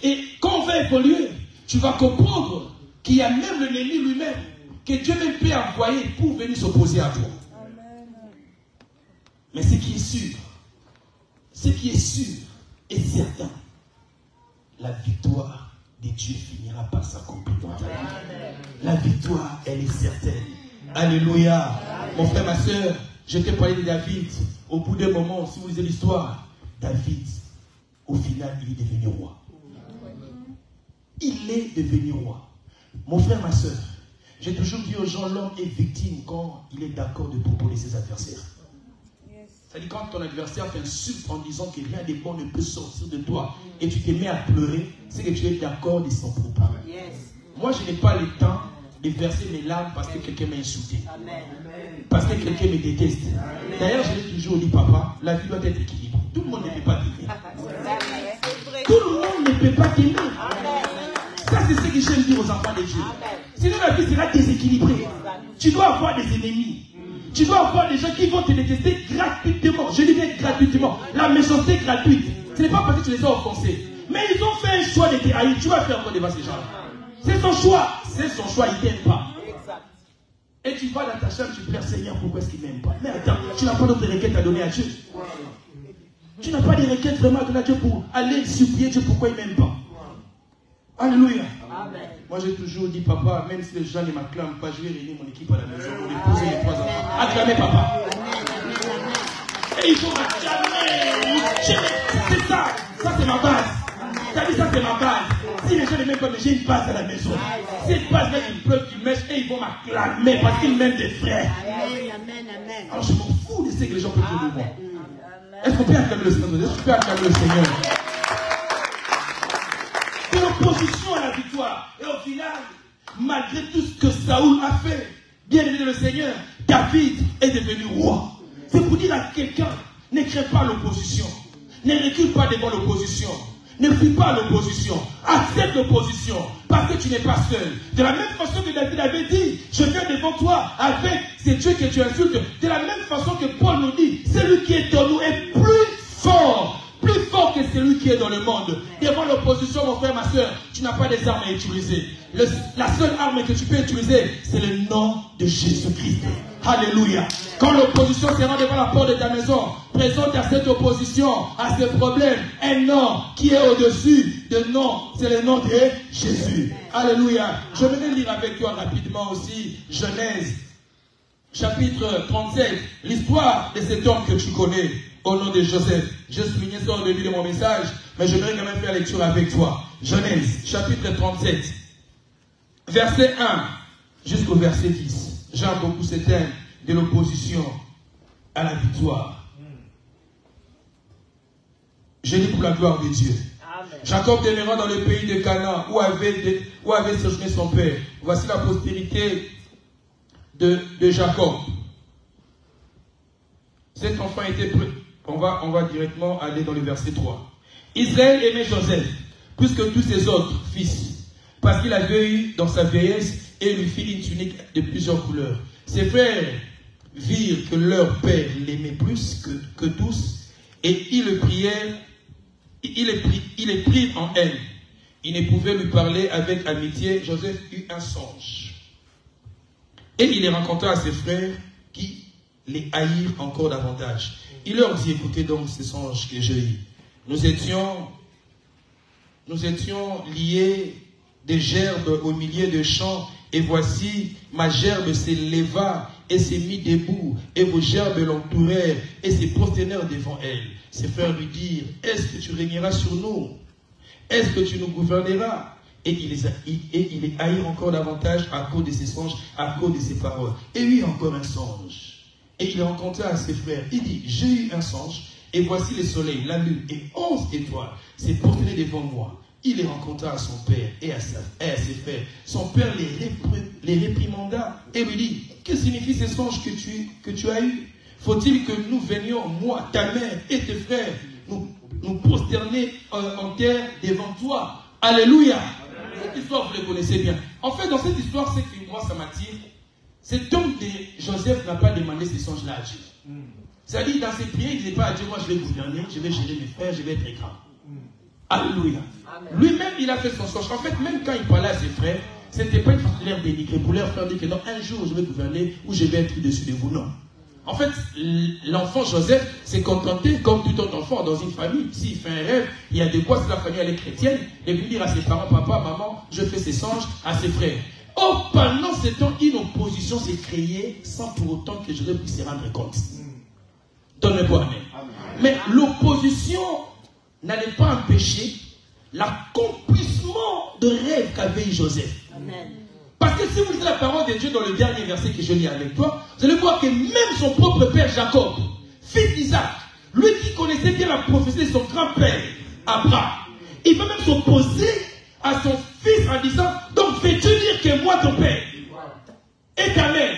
Et quand on va évoluer, tu vas comprendre qu'il y a même l'ennemi lui-même que Dieu même peut envoyer pour venir s'opposer à toi. Mais ce qui est sûr et certain, la victoire de Dieu finira par s'accomplir dans ta vie. La victoire, elle est certaine. Alléluia. Mon frère, ma soeur, je t'ai parlé de David. Au bout d'un moment, si vous lisez l'histoire, David, au final, il est devenu roi. Il est devenu roi. Mon frère, ma soeur, j'ai toujours dit aux gens, l'homme est victime quand il est d'accord de proposer ses adversaires. C'est-à-dire quand ton adversaire t'insulte en disant que rien de bon ne peut sortir de toi et tu te mets à pleurer, c'est que tu es d'accord de son propos. Moi, je n'ai pas le temps de verser mes larmes parce que quelqu'un m'a insulté. Parce que quelqu'un me déteste. D'ailleurs, je l'ai toujours dit, papa, la vie doit être équilibrée. Tout le monde ne peut pas t'aimer. Tout le monde ne peut pas t'aimer. Ça, c'est ce que j'aime dire aux enfants de Dieu. Sinon, la vie sera déséquilibrée. Tu dois avoir des ennemis. Tu dois avoir des gens qui vont te détester gratuitement. Je dis bien gratuitement. La méchanceté gratuite. Ce n'est pas parce que tu les as offensés. Mais ils ont fait un choix de te haïr. Tu vas faire quoi devant ces gens-là? C'est son choix. C'est son choix. Il ne t'aime pas. Et tu vas dans ta chambre, tu pleures, Seigneur, pourquoi est-ce qu'il ne m'aime pas? Mais attends, tu n'as pas d'autres requêtes à donner à Dieu. Tu n'as pas de requêtes vraiment à donner à Dieu pour aller supplier Dieu pourquoi il ne m'aime pas. Alléluia. Amen. Moi j'ai toujours dit, papa, même si les gens ne m'acclament pas, je vais réunir mon équipe à la maison pour épouser les 3 enfants. Acclamez papa. Et il faut m'acclamer. C'est ça. Ça c'est ma base. Ça c'est ma base. Si les gens ne m'aiment pas, mais j'ai une base à la maison. Cette base-là, ils pleuvent, ils mèchent et ils vont m'acclamer parce qu'ils m'aiment des frères. Amen. Alors je m'en fous de ce que les gens peuvent dire de moi. Est-ce qu'on peut acclamer le Seigneur? Est-ce qu'on peut acclamer le Seigneur? C'est l'opposition à la victoire. Et au final, malgré tout ce que Saoul a fait, bien aimé le Seigneur, David est devenu roi. C'est pour dire à quelqu'un, ne crée pas l'opposition. Ne recule pas devant l'opposition. Ne fuis pas l'opposition. Accepte l'opposition. Parce que tu n'es pas seul. De la même façon que David avait dit, je viens devant toi avec ces dieux que tu insultes. De la même façon que Paul nous dit, celui qui est en nous est plus fort que celui qui est dans le monde. Devant l'opposition, mon frère, ma soeur, tu n'as pas des armes à utiliser. La seule arme que tu peux utiliser, c'est le nom de Jésus-Christ. Alléluia. Quand l'opposition sera devant la porte de ta maison, présente à cette opposition, à ce problème, un nom qui est au-dessus de nom. C'est le nom de Jésus. Alléluia. Je vais lire avec toi rapidement aussi Genèse, chapitre 37. L'histoire de cet homme que tu connais, au nom de Joseph. J'ai souligné ça au début de mon message, mais je vais quand même faire lecture avec toi. Genèse, chapitre 37. verset 1 jusqu'au verset 10. J'aime beaucoup ce thème de l'opposition à la victoire. Je lis pour la gloire de Dieu. Amen. Jacob demeura dans le pays de Canaan où avait séjourné son père. Voici la postérité de Jacob. Cet enfant était prêt. On va directement aller dans le verset 3. Israël aimait Joseph plus que tous ses autres fils, parce qu'il avait eu dans sa vieillesse et lui fit une tunique de plusieurs couleurs. Ses frères virent que leur père l'aimait plus que tous, et ils le prièrent, ils les prirent en haine. Ils ne pouvaient lui parler avec amitié. Joseph eut un songe, et il les rencontra à ses frères qui les haïrent encore davantage. Il leur dit, écoutez donc ce songe que j'ai eu. Nous étions liés des gerbes au milieu des champs, et voici ma gerbe s'éleva et s'est mise debout, et vos gerbes l'entourèrent et se prosternèrent devant elle. Ses frères lui dirent, est-ce que tu régneras sur nous? Est-ce que tu nous gouverneras? Et il les haïrent encore davantage à cause de ses songes, à cause de ses paroles. Et lui encore un songe. Et il rencontra à ses frères. Il dit, j'ai eu un songe, et voici le soleil, la lune et 11 étoiles s'est prosterné devant moi. Il les rencontra à son père et à ses frères. Son père les réprimanda et lui dit, que signifie ce songe que tu as eu? Faut-il que nous venions, moi, ta mère et tes frères, nous prosterner en terre devant toi? Alléluia. Cette histoire, vous le connaissez bien. En fait, dans cette histoire, c'est que moi, ça m'attire. Cet homme de Joseph n'a pas demandé ces songes-là à Dieu. C'est-à-dire, dans ses prières, il ne disait pas à Dieu, moi je vais gouverner, je vais gérer mes frères, je vais être grand. Alléluia. Lui-même, il a fait son songe. En fait, même quand il parlait à ses frères, ce n'était pas une façon de leur dénigrer, pour leur faire dire que non, un jour je vais gouverner ou je vais être au-dessus de vous. Non. En fait, l'enfant Joseph s'est contenté, comme tout autre enfant dans une famille. S'il fait un rêve, il y a de quoi si la famille elle est chrétienne, et puis dire à ses parents, papa, maman, je fais ces songes, à ses frères. Oh, pendant ce temps, une opposition s'est créée sans pour autant que Joseph puisse se rendre compte. Donne-moi amen. Mais l'opposition n'allait pas empêcher l'accomplissement de rêve qu'avait eu Joseph. Amen. Parce que si vous lisez la parole de Dieu dans le dernier verset que je lis avec toi, vous allez voir que même son propre père Jacob, fils d'Isaac, lui qui connaissait bien la prophétie de son grand-père Abraham, il va même s'opposer à son fils en disant, donc fais-tu dire que moi ton père et ta mère?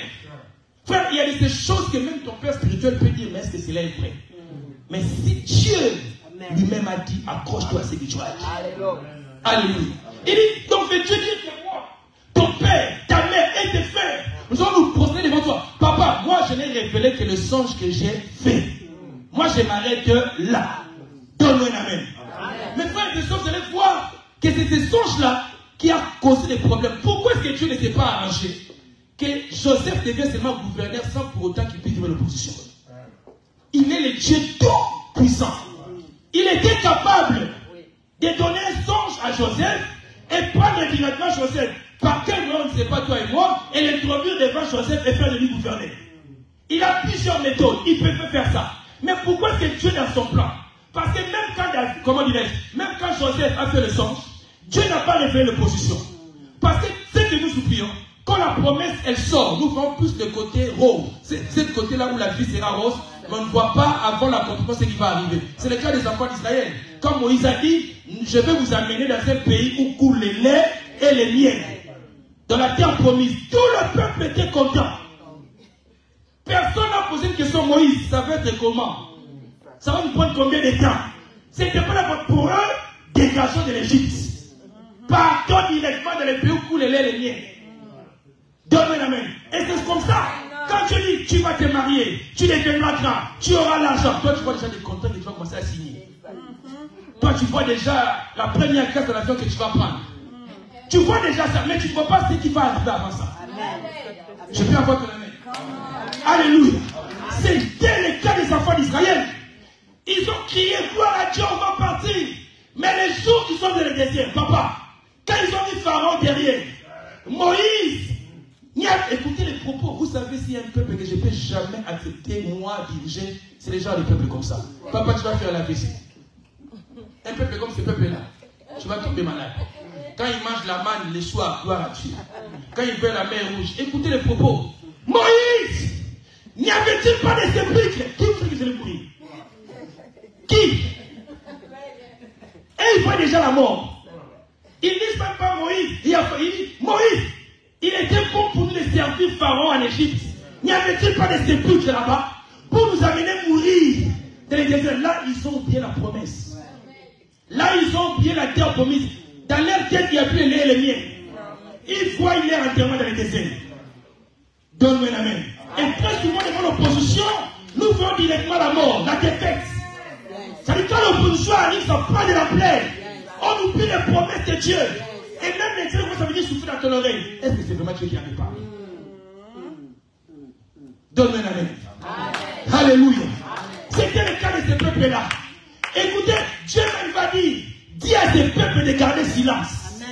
Frère, il y a des choses que même ton père spirituel peut dire, mais est-ce que cela est vrai? Mais si Dieu lui-même a dit, accroche-toi à ce que tu as dit. Alléluia. Il dit, donc fais-tu dire que moi, ton père, ta mère et tes frères, nous allons nous prosterner devant toi. Papa, moi je n'ai révélé que le songe que j'ai fait. Moi je m'arrête là. Donne-moi un amen. Mes frères et sœurs, vous allez voir que c'est ce songe-là qui a causé des problèmes. Pourquoi est-ce que Dieu ne s'est pas arrangé que Joseph devient seulement gouverneur sans pour autant qu'il puisse vivre l'opposition? Il est le Dieu tout puissant. Il était capable de donner un songe à Joseph et prendre directement Joseph. Par quel moyen, on ne sait pas toi et moi, et l'introduire devant Joseph et faire de lui gouverner. Il a plusieurs méthodes, il peut faire ça. Mais pourquoi est-ce que Dieu dans son plan? Parce que même quand Joseph a fait le songe, Dieu n'a pas révélé l'opposition. Parce que c'est que nous souffrions. Quand la promesse, elle sort, nous voyons plus le côté rose. C'est ce côté-là où la vie sera rose, mais on ne voit pas avant l'accomplissement ce qui va arriver. C'est le cas des enfants d'Israël. Quand Moïse a dit, je vais vous amener dans un pays où coule le lait et le miel. Dans la terre promise, tout le peuple était content. Personne n'a posé une question, Moïse, ça va être comment? Ça va nous prendre combien de temps? C'était pas la faute pour eux, dégageons de l'Égypte. Partons directement dans les pays où coule le lait et le miel. Donne-moi la main. Et c'est comme ça. Quand tu dis, tu vas te marier, tu deviendras grand, tu auras l'argent. Toi, tu vois déjà des contrats que tu vas commencer à signer. Toi, tu vois déjà la première classe de l'avion que tu vas prendre. Tu vois déjà ça, mais tu ne vois pas ce qui va arriver avant ça. Je peux avoir ton amen. Alléluia. C'était le cas des enfants d'Israël. Ils ont crié, gloire à Dieu, on va partir. Mais les jours qu'ils sont dans le désert, papa, quand ils ont mis Pharaon derrière, Moïse, écoutez les propos. Vous savez s'il y a un peuple que je ne peux jamais accepter, moi, diriger, c'est les gens des peuples comme ça. Papa, tu vas faire la visite. Un peuple comme ce peuple-là, tu vas tomber malade. Quand il mange la manne le soir, gloire à Dieu. Quand il fait la mer rouge, écoutez les propos. Moïse, n'y avait-il pas de sépulcre? Qui vous dit que c'est le bruit? Qui? Et il voit déjà la mort. Ils disent même pas Moïse. Il dit Moïse, il était bon pour nous de servir Pharaon en Égypte. N'y avait-il pas de sépulcre là-bas pour nous amener à mourir dans les déserts? Là, ils ont oublié la promesse. Là, ils ont oublié la terre promise. Dans leur tête, il n'y a plus les lait et les miens. Ils voient leur enterrement dans les déserts. Donne-moi un amen. Et très souvent, devant l'opposition, nous voyons directement la mort, la défaite. C'est-à-dire quand l'opposition arrive, ça prend de la plaie. On oublie les promesses de Dieu. Et même les dieux, ça veut dire souffler dans ton oreille. Est-ce que c'est vraiment Dieu qui arrive pas? Donne-moi un amen. Alléluia. C'était le cas de ce peuple-là. Écoutez, Dieu même va dire, dis à ces peuples de garder silence. Amen.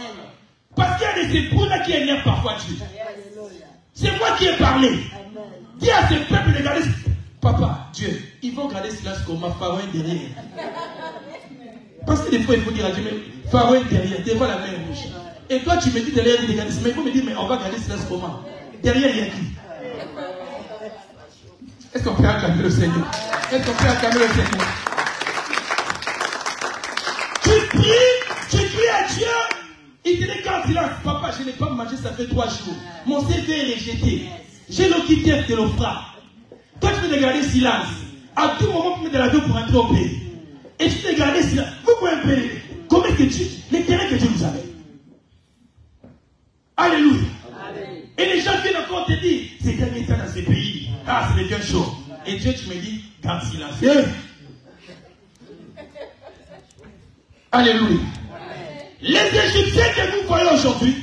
Parce qu'il y a des épouses là qui énervent parfois Dieu. C'est moi qui ai parlé. Amen. Dis à ces peuples de garder silence. Papa, Dieu, ils vont garder silence comme ma Pharaon derrière. Parce que des fois, il faut dire à Dieu, mais Pharaon derrière, devant la mer rouge. Et toi, tu me dis derrière, de garder silence. Mais il faut me dire, mais on va garder silence comment? Derrière, il y a qui? Est-ce qu'on peut acclamer le Seigneur? Est-ce qu'on peut acclamer le Seigneur? Tu cries à Dieu, il te dit quand silence. Papa, je n'ai pas mangé, ça fait 3 jours. Mon CV est rejeté. J'ai le quitter de l'offre. Toi, tu peux te garder silence. À tout moment, tu mets de la vie pour entrer au pays. Et tu peux te garder silence. Vous pouvez un peu. Comment est-ce que tu. Les terrains que Dieu nous avait. Alléluia. Et les gens viennent encore te dire, c'est dernier temps dans ces pays. Ah, c'est bien chaud. Et Dieu, tu me dis, garde silence. Alléluia. Les Égyptiens que vous voyez aujourd'hui,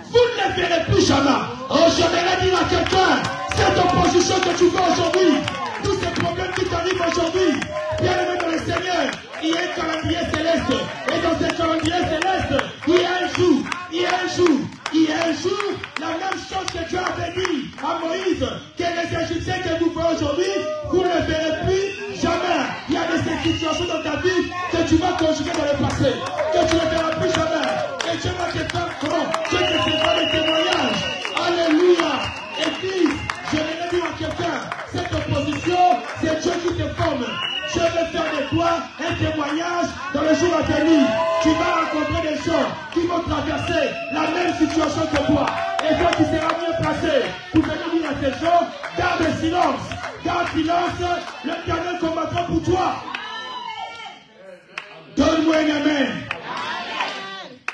vous ne les verrez plus jamais. Oh, j'aimerais dire à quelqu'un, cette opposition que tu vois aujourd'hui, tous ces problèmes qui t'arrivent aujourd'hui, bien aimé dans le Seigneur, il y a un calendrier céleste. Et dans ce calendrier céleste, il y a un jour, la même chose que Dieu avait dit à Moïse, que les Égyptiens que vous voyez aujourd'hui, vous ne les verrez plus jamais. Il y a des situations dans ta vie que tu vas conjuguer dans le passé, que tu ne verras plus jamais. Et Dieu va te faire comment? Dieu te fera des témoignages. Alléluia. Église, je vais dire à quelqu'un, cette opposition, c'est Dieu qui te forme. Je vais faire de toi un témoignage dans le jour à venir. Tu vas rencontrer des gens qui vont traverser la même situation que toi. Et toi, tu seras mieux placé pour venir dire à ces gens, garde silence. Garde silence, l'Éternel combattra pour toi. Donne-moi un amen.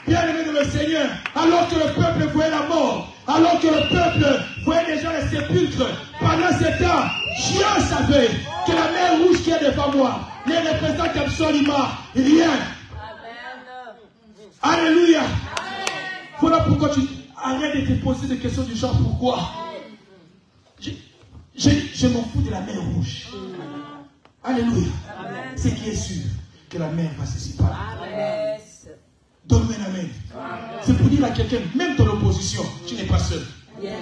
Bien aimé de le Seigneur, alors que le peuple voyait la mort, alors que le peuple voyait déjà les sépulcres, pendant ce temps, Dieu savait que la mer rouge qui est devant moi ne représente absolument rien. Amen. Alléluia. Voilà pourquoi tu arrêtes de te poser des questions du genre pourquoi. Je m'en fous de la mer rouge. Alléluia. Ce qui est sûr, que la mer va se séparer. Donne-moi un amen. C'est pour dire à quelqu'un, même dans l'opposition, tu n'es pas seul. Yes.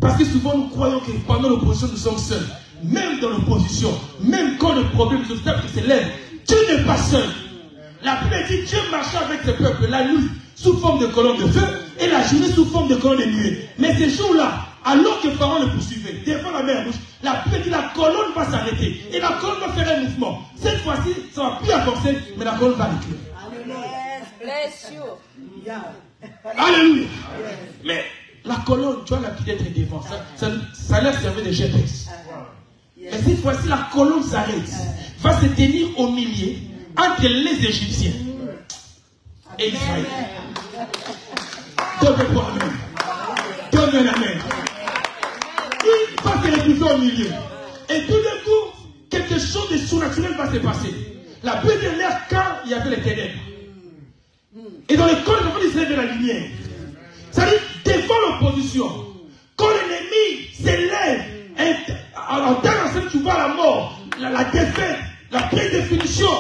Parce que souvent nous croyons que pendant l'opposition nous sommes seuls. Même dans l'opposition, même quand le problème, les obstacles s'élèvent, tu n'es pas seul. La Bible dit Dieu marchait avec ce peuple la nuit sous forme de colonne de feu et la journée sous forme de colonne de nuée. Mais ces jours-là, alors que Pharaon le poursuivait devant la mer rouge, la Bible dit la colonne va s'arrêter et la colonne va faire un mouvement. Cette fois-ci, ça ne va plus avancer, mais la colonne va reculer. Alléluia. Mais la colonne, tu vois, la petite être devant. Ça leur servait de GPS. Mais cette fois-ci, la colonne s'arrête. Va se tenir au milieu entre les Égyptiens et Israël. Donne-moi un amen. Donne-moi un amen. Il va se retrouver au milieu. Et tout d'un coup, quelque chose de surnaturel va se passer. La Bible de l'air quand il y avait les ténèbres. Et dans les corps de l'Israël de la lumière. C'est-à-dire, devant l'opposition, quand l'ennemi s'élève, en terre ensemble, tu vois la mort, la défaite, la prédéfinition.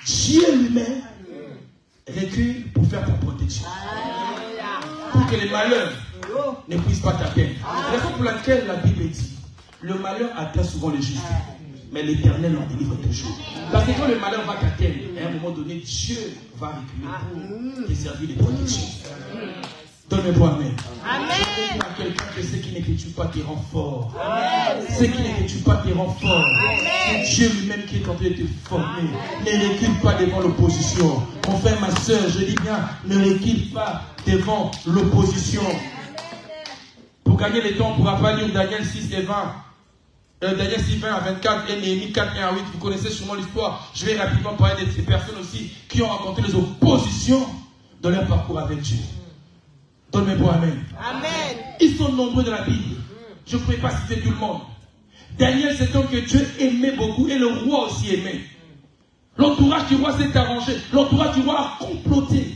Dieu lui-même recule pour faire ta protection. Pour que les malheurs ne puissent pas t'atteindre. C'est la raison pour laquelle la Bible dit, le malheur atteint souvent le juste. mais l'Éternel en délivre toujours. Parce que quand le malheur va t'atteindre, à un moment donné, Dieu va reculer pour te servir de protection. Donne-moi Amen. Amen. Quelqu'un que ce qui ne te tue pas te rend fort. Ce qui ne te tue pas te rend fort. C'est Dieu lui-même qui est en train de te former. Ne recule pas devant l'opposition. Mon frère, ma soeur, je dis bien, ne recule pas devant l'opposition. Pour gagner le temps, on ne pourra pas lire Daniel 6 et 20. Daniel 6, 20 à 24 et Néhémie 4, 1 à 8. Vous connaissez sûrement l'histoire. Je vais rapidement parler de ces personnes aussi qui ont rencontré les oppositions dans leur parcours avec Dieu. Donne-moi Amen. Amen. Ils sont nombreux dans la Bible. Je ne pourrais pas citer tout le monde. Daniel, c'est un que Dieu aimait beaucoup et le roi aussi aimait. L'entourage du roi s'est arrangé. L'entourage du roi a comploté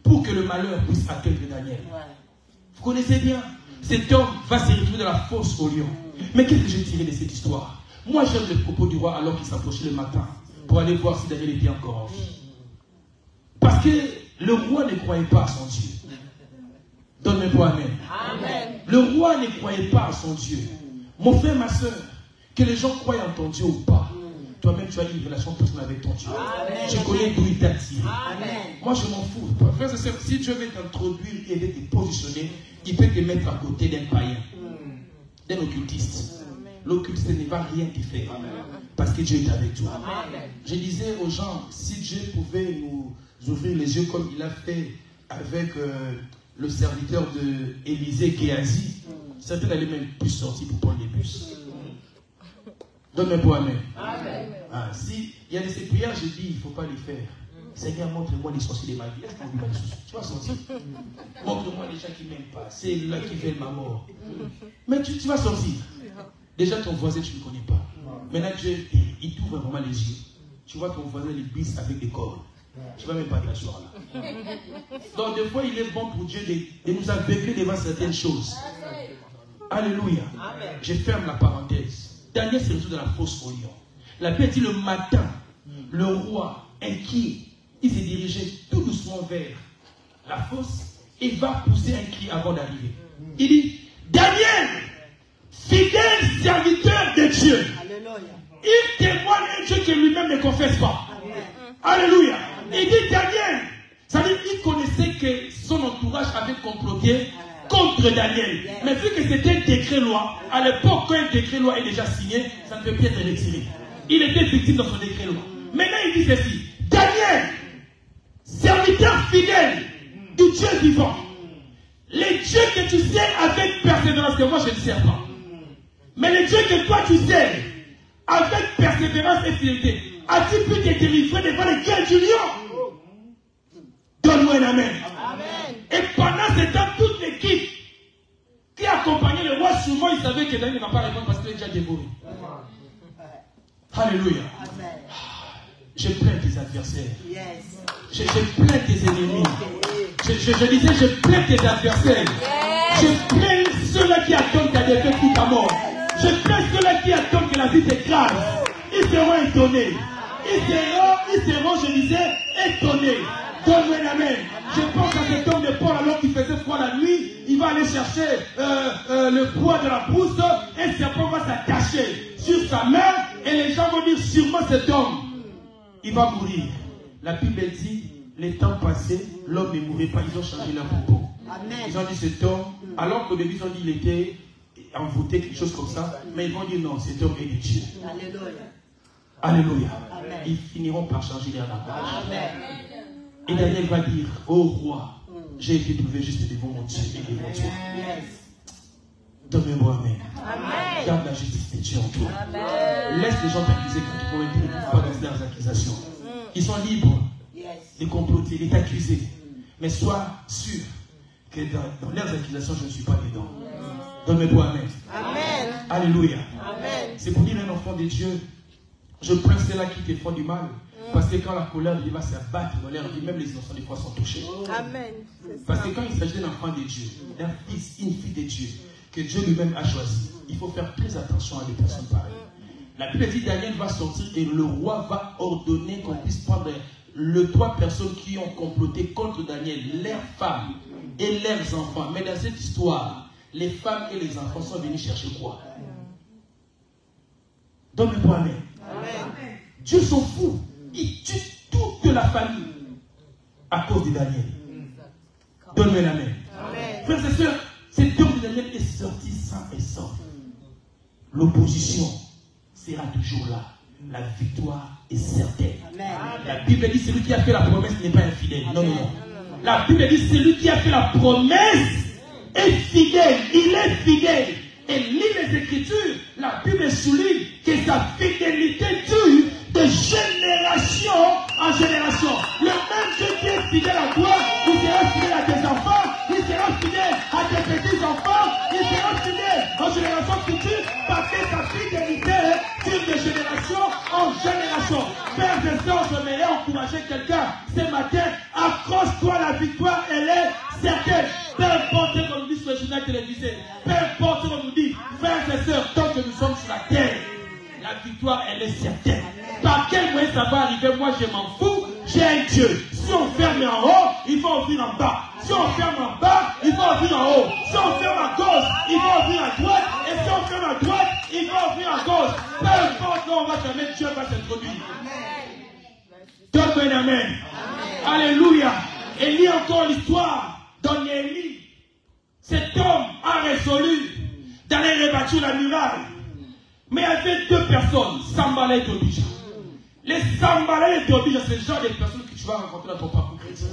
pour que le malheur puisse atteindre Daniel. Vous connaissez bien? Cet homme va se retrouver dans la fosse au lion. Mais qu'est-ce que j'ai tiré de cette histoire? Moi, j'aime le propos du roi alors qu'il s'approchait le matin pour aller voir si Daniel était encore en vie. Parce que le roi ne croyait pas à son Dieu. Donne-moi Amen. Amen. Le roi ne croyait pas à son Dieu. Mon frère, ma soeur, que les gens croient en ton Dieu ou pas, toi-même tu as une relation personnelle avec ton Dieu. Amen. Je connais d'où il t'a tiré. Moi je m'en fous. Frère, si Dieu veut t'introduire et veut te positionner, il peut te mettre à côté d'un païen, d'un occultiste. L'occultiste ne va rien te faire. Parce que Dieu est avec toi. Amen. Je disais aux gens, si Dieu pouvait nous ouvrir les yeux comme il a fait avec le serviteur de Élisée, Géasi, certains n'allaient même plus sortir pour prendre les bus. Donne-moi Amen. Si il y a de ces prières, je dis, il ne faut pas les faire. Seigneur, montre-moi les sorciers de ma vie. Est-ce qu'on dit pas tu vas sortir. Montre-moi les gens qui ne m'aiment pas. C'est là qui veulent ma mort. Mais tu vas sortir. Déjà, ton voisin, tu ne le connais pas. Maintenant, Dieu, il t'ouvre vraiment les yeux. Tu vois ton voisin, les bis avec des cordes. Tu ne vas même pas t'asseoir là. Donc, des fois, il est bon pour Dieu de nous aveugler devant certaines choses. Alléluia. Amen. Je ferme la parenthèse. Daniel se retrouve dans la fosse au lion. La Bible dit le matin, le roi, inquiet, il s'est dirigé tout doucement vers la fosse et va pousser un cri avant d'arriver. Il dit, Daniel, fidèle serviteur de Dieu. Alléluia. Il témoigne un Dieu que lui-même ne confesse pas. Amen. Alléluia. Il dit Daniel. Ça veut dire qu'il connaissait que son entourage avait comploté contre Daniel. Mais vu que c'était un décret-loi, à l'époque, quand un décret-loi est déjà signé, ça ne peut plus être retiré. Il était victime dans son décret-loi. Maintenant, il dit ceci. Daniel, serviteur fidèle du Dieu vivant, les dieux que tu sers avec persévérance, que moi je ne sers pas, mais les dieux que toi tu sers avec persévérance et fidélité, as-tu pu te délivrer devant les guerres du lion? Donne-moi un amen. Amen. Et pendant ce temps, toute l'équipe qui accompagnait le roi, sûrement il savait que Daniel ne va pas répondre parce qu'il est déjà dévoré. Alléluia. Amen. Je plains tes adversaires. Yes. Je plains tes ennemis. Je disais, je plains tes adversaires. Yes. Je plains ceux-là qui attendent ta défaite ou ta mort. Je plains ceux-là qui attendent que la vie t'écrase. Ils seront étonnés. Ils seront, je disais, étonnés. Donne-moi un amen. Je pense à cet homme de Paul alors qu'il faisait froid la nuit. Il va aller chercher le poids de la brousse et ce serpent va s'attacher sur sa main et les gens vont dire sûrement cet homme, il va mourir. La Bible dit, les temps passés, l'homme ne mourrait pas. Ils ont changé leur propos. Amen. Ils ont dit cet homme, alors qu'au début ils ont dit il était envoûté, quelque chose comme ça, mais ils vont dire non, cet homme est de Dieu. Alléluia. Alléluia. Amen. Ils finiront par changer leur langage. Amen. Et Daniel va dire, ô roi, j'ai été trouvé juste devant mon Dieu et devant toi. Donne-moi Amen. Amen. Garde la justice de Dieu en toi. Amen. Laisse les gens t'accuser quand ils ne trouvent pas dans leurs accusations. Ils sont libres de comploter, de t'accuser. Mais sois sûr que dans leurs accusations, je ne suis pas dedans. Donne-moi Amen. Amen. Alléluia. Amen. C'est pour dire un enfant de Dieu, je prends ceux-là qui te font du mal. Parce que quand la colère va s'abattre dans leur vie, même les enfants des fois sont touchés. Amen. Parce que quand il s'agit d'un enfant de Dieu, d'un fils, une fille de Dieu, que Dieu lui-même a choisi, il faut faire très attention à des personnes pareilles. La Bible dit Daniel va sortir et le roi va ordonner qu'on puisse prendre les 3 personnes qui ont comploté contre Daniel, leurs femmes et leurs enfants. Mais dans cette histoire, les femmes et les enfants sont venus chercher quoi? Donne-moi amen. Dieu s'en fout. Il tue toute la famille à cause de Daniel. Donne-moi l'amen. Frères et sœurs, cet homme de Daniel est sorti sain et sauf. L'opposition sera toujours là. La victoire est certaine. La Bible dit celui qui a fait la promesse n'est pas infidèle. Non, non, non. La Bible dit celui qui a fait la promesse est fidèle. Il est fidèle. Et lit les Écritures. La Bible souligne que sa fidélité dure de génération en génération. Le même Dieu qui est fidèle à toi, il sera fidèle à tes enfants, il sera fidèle à tes petits-enfants, il sera fidèle en génération future parce que sa fidélité dure de génération en génération. Père et sœurs, je voudrais encourager quelqu'un ce matin. Accroche-toi, la victoire, elle est certaine. Peu importe ce qu'on nous dit sur le journal télévisé, peu importe ce qu'on nous dit, frères et sœurs, tant que nous sommes sur la terre, la victoire, elle est certaine. Par quel moyen ça va arriver? Moi, je m'en fous. J'ai un Dieu. Si on ferme en haut, il faut ouvrir en bas. Si on ferme en bas, il faut ouvrir en haut. Si on ferme à gauche, il faut ouvrir à droite. Et si on ferme à droite, il faut ouvrir à gauche. Peu importe où on va jamais, Dieu va s'introduire. Donne-moi un amen. Alléluia. Et lis encore l'histoire dans Néhémie. Cet homme a résolu d'aller rebâtir la muraille. Mais il y avait deux personnes, Sanballat et Tobija. Les Sanballat et Tobija, c'est le genre de personnes que tu vas rencontrer dans ton parcours chrétien.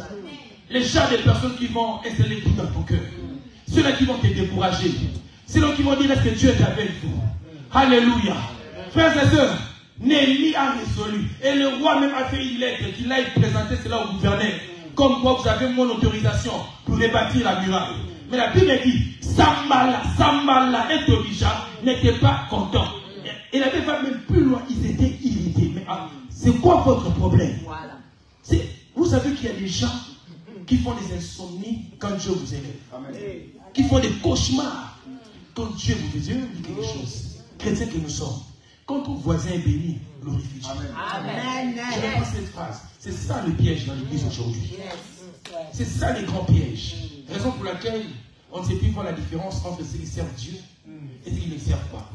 Les genre de personnes qui vont installer tout dans ton cœur. Ceux-là qui vont te décourager. Ceux-là qui vont dire est-ce que Dieu est avec vous. Alléluia. Frères et sœurs, Néhémie a résolu. Et le roi même a fait une lettre qu'il aille présenter cela au gouverneur. Comme quoi vous avez mon autorisation pour rebâtir la muraille. Mais la Bible dit, Sanballat et Tobija n'étaient pas contents. Et la Bible va même plus loin, ils étaient irrités. Mais c'est quoi votre problème? Vous savez qu'il y a des gens qui font des insomnies quand Dieu vous élève. Qui font des cauchemars quand Dieu vous dit quelque chose. Chrétiens que nous sommes. Quand ton voisin est béni, glorifie Dieu. Amen. Je reprends cette phrase. C'est ça le piège dans l'église aujourd'hui. C'est ça les grands pièges. Raison pour laquelle on ne sait plus voir la différence entre ceux qui servent Dieu et ceux qui ne servent pas.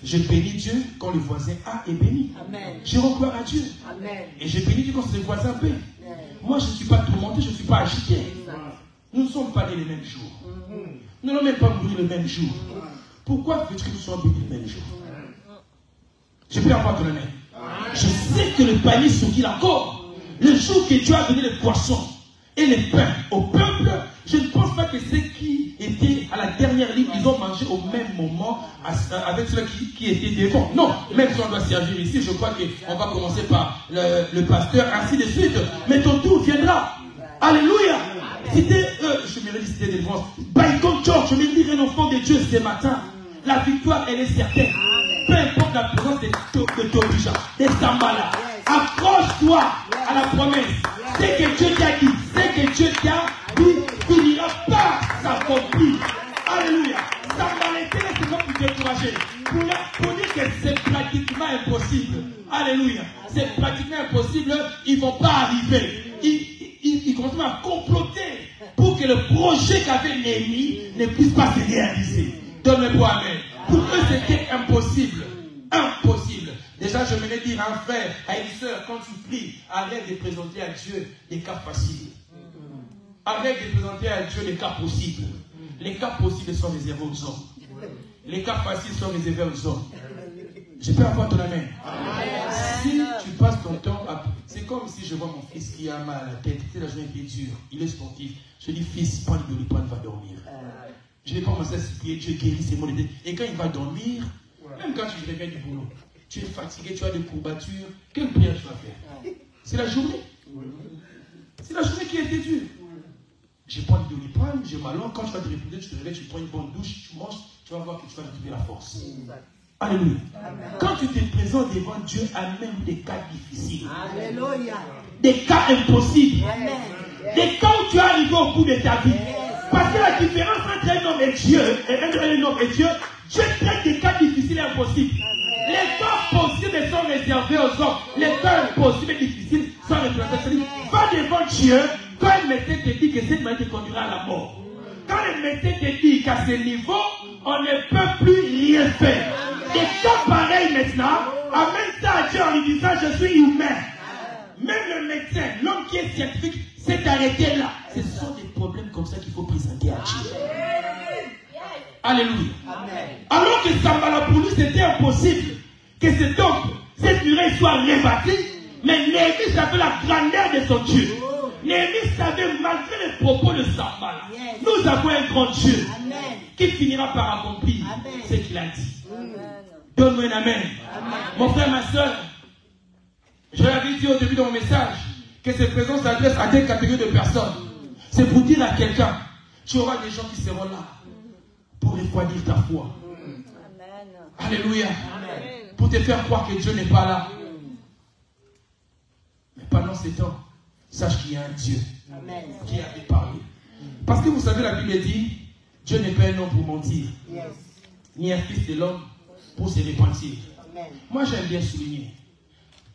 Je bénis Dieu quand le voisin A est béni. Je rends gloire à Dieu. Et je bénis Dieu quand le voisin B. Moi, je ne suis pas tourmenté, je ne suis pas agité. Nous ne sommes pas nés le même jour. Nous n'avons même pas mouru le même jour. Pourquoi veux-tu que nous soyons bénis le même jour? Je peux avoir ton amen. Je sais que le panier s'ouvrit encore. Le jour que Dieu a donné les poissons et les pains au peuple, je ne pense pas que ceux qui étaient à la dernière ligne, ils ont mangé au même moment avec ceux qui étaient devant. Non, même si on doit servir ici, je crois qu'on va commencer par le pasteur, ainsi de suite. Mais ton tour viendra. Alléluia. C'était, je me redis, c'était des France. Baïkon Church, je me dis un enfant de Dieu ce matin. La victoire, elle est certaine. Peu importe la présence de Tobija, des Sanballat. Accroche-toi à la promesse. C'est que Dieu t'a dit, c'est que Dieu t'a dit, finira par s'accomplir. Alléluia. Sanballat était là, c'est pas pour décourager. Pour dire que c'est pratiquement impossible. Alléluia. C'est pratiquement impossible. Ils ne vont pas arriver. Ils commencent à comploter pour que le projet qu'avait Néhémie ne puisse pas se réaliser. Donne-moi amen. Pour eux, c'était impossible. Impossible. Déjà, je venais dire à un frère, à une soeur, quand tu pries, arrête de présenter à Dieu des cas faciles. Arrête de présenter à Dieu les cas possibles. Les cas possibles sont réservés aux hommes. Les cas faciles sont réservés aux hommes. Je peux avoir ton amen. Si tu passes ton temps à... C'est comme si je vois mon fils qui a mal à la tête. C'est la journée qui est dure. Il est sportif. Je dis, fils, prends le doliprane, va dormir. Je vais commencer à supplier, Dieu guérit ses maux de tête. Et quand il va dormir, même quand tu reviens du boulot, tu es fatigué, tu as des courbatures, quelle prière tu vas faire? C'est la journée. C'est la journée qui a été dure. Je prends le doliprane, je m'allonge, quand tu vas te reposer, tu te réveilles, tu prends une bonne douche, tu manges, tu vas voir que tu vas retrouver la force. Alléluia. Quand tu te présentes devant Dieu, amène des cas difficiles. Alléluia. Des cas impossibles. Des cas où tu es arrivé au bout de ta vie. Parce que la différence entre un homme et Dieu, Dieu traite des cas difficiles et impossibles. Les cas possibles sont réservés aux hommes. Les cas impossibles et difficiles sont réservés. Va devant Dieu quand le médecin te dit que cette maladie te conduira à la mort. Quand le médecin te dit qu'à ce niveau, on ne peut plus rien faire. Des cas pareils maintenant, Amène ça à Dieu en lui disant, je suis humain. Même le médecin, l'homme qui est scientifique, s'est arrêté là. Ce sont des problèmes comme ça qu'il faut présenter à Dieu. Alléluia. Amen. Alors que Sambala pour lui c'était impossible que cet homme, cette muraille soit rebâtie, mais Néhémie savait la grandeur de son Dieu. Néhémie savait malgré les propos de Sambala, nous avons un grand Dieu qui finira par accomplir ce qu'il a dit. Donne-moi un amen. Mon frère, ma soeur, je l'avais dit au début de mon message que cette présence s'adresse à des catégories de personnes. C'est pour dire à quelqu'un, tu auras des gens qui seront là pour refroidir ta foi. Amen. Alléluia. Amen. Pour te faire croire que Dieu n'est pas là. Mais pendant ces temps, sache qu'il y a un Dieu qui avait parlé. Parce que vous savez, la Bible dit, Dieu n'est pas un homme pour mentir, ni un fils de l'homme pour se repentir. Moi, j'aime bien souligner,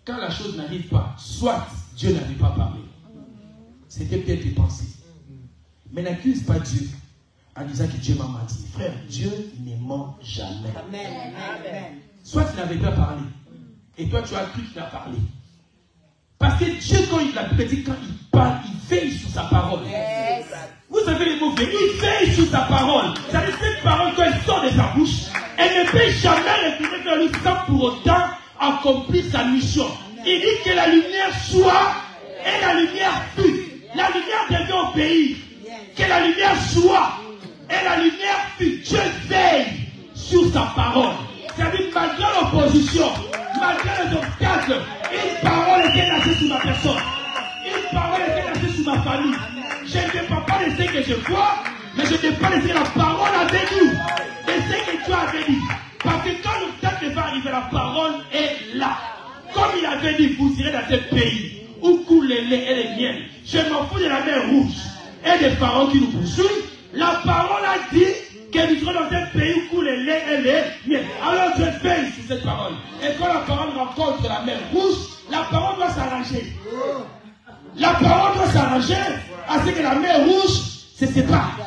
quand la chose n'arrive pas, soit Dieu n'avait pas parlé. C'était peut-être des pensées. Mais n'accuse pas Dieu en disant que Dieu m'a menti. Frère, Dieu ne ment jamais. Amen. Soit il n'avait pas parlé, et toi tu as cru qu'il a parlé. Parce que Dieu, quand il a dit, quand il parle, il veille sur sa parole. Vous savez les mots veiller, il veille sur sa parole. C'est-à-dire cette parole, quand elle sort de sa bouche, elle ne peut jamais retourner vers lui sans pour autant accomplir sa mission. Il dit que la lumière soit, et la lumière fut. La lumière devient au pays. Que la lumière soit, et la lumière fut. Dieu veille sur sa parole. C'est-à-dire, malgré l'opposition, malgré les obstacles, une parole était lâchée sur ma personne. Une parole était lâchée sur ma famille. Je ne dépends pas de ce que je vois, mais je dépends de ce que la parole avait dit. De ce que Dieu avait dit. Parce que quand l'obstacle va arriver, la parole est là. Comme il avait dit, vous irez dans ce pays où coule le lait et les miels. Je m'en fous de la mer rouge et des pharaons qui nous poursuivent. La parole a dit que nous serons dans un pays où coule le lait et les miels. Alors je veille sur cette parole. Et quand la parole rencontre la mer rouge, la parole doit s'arranger. La parole doit s'arranger à ce que la mer rouge se sépare.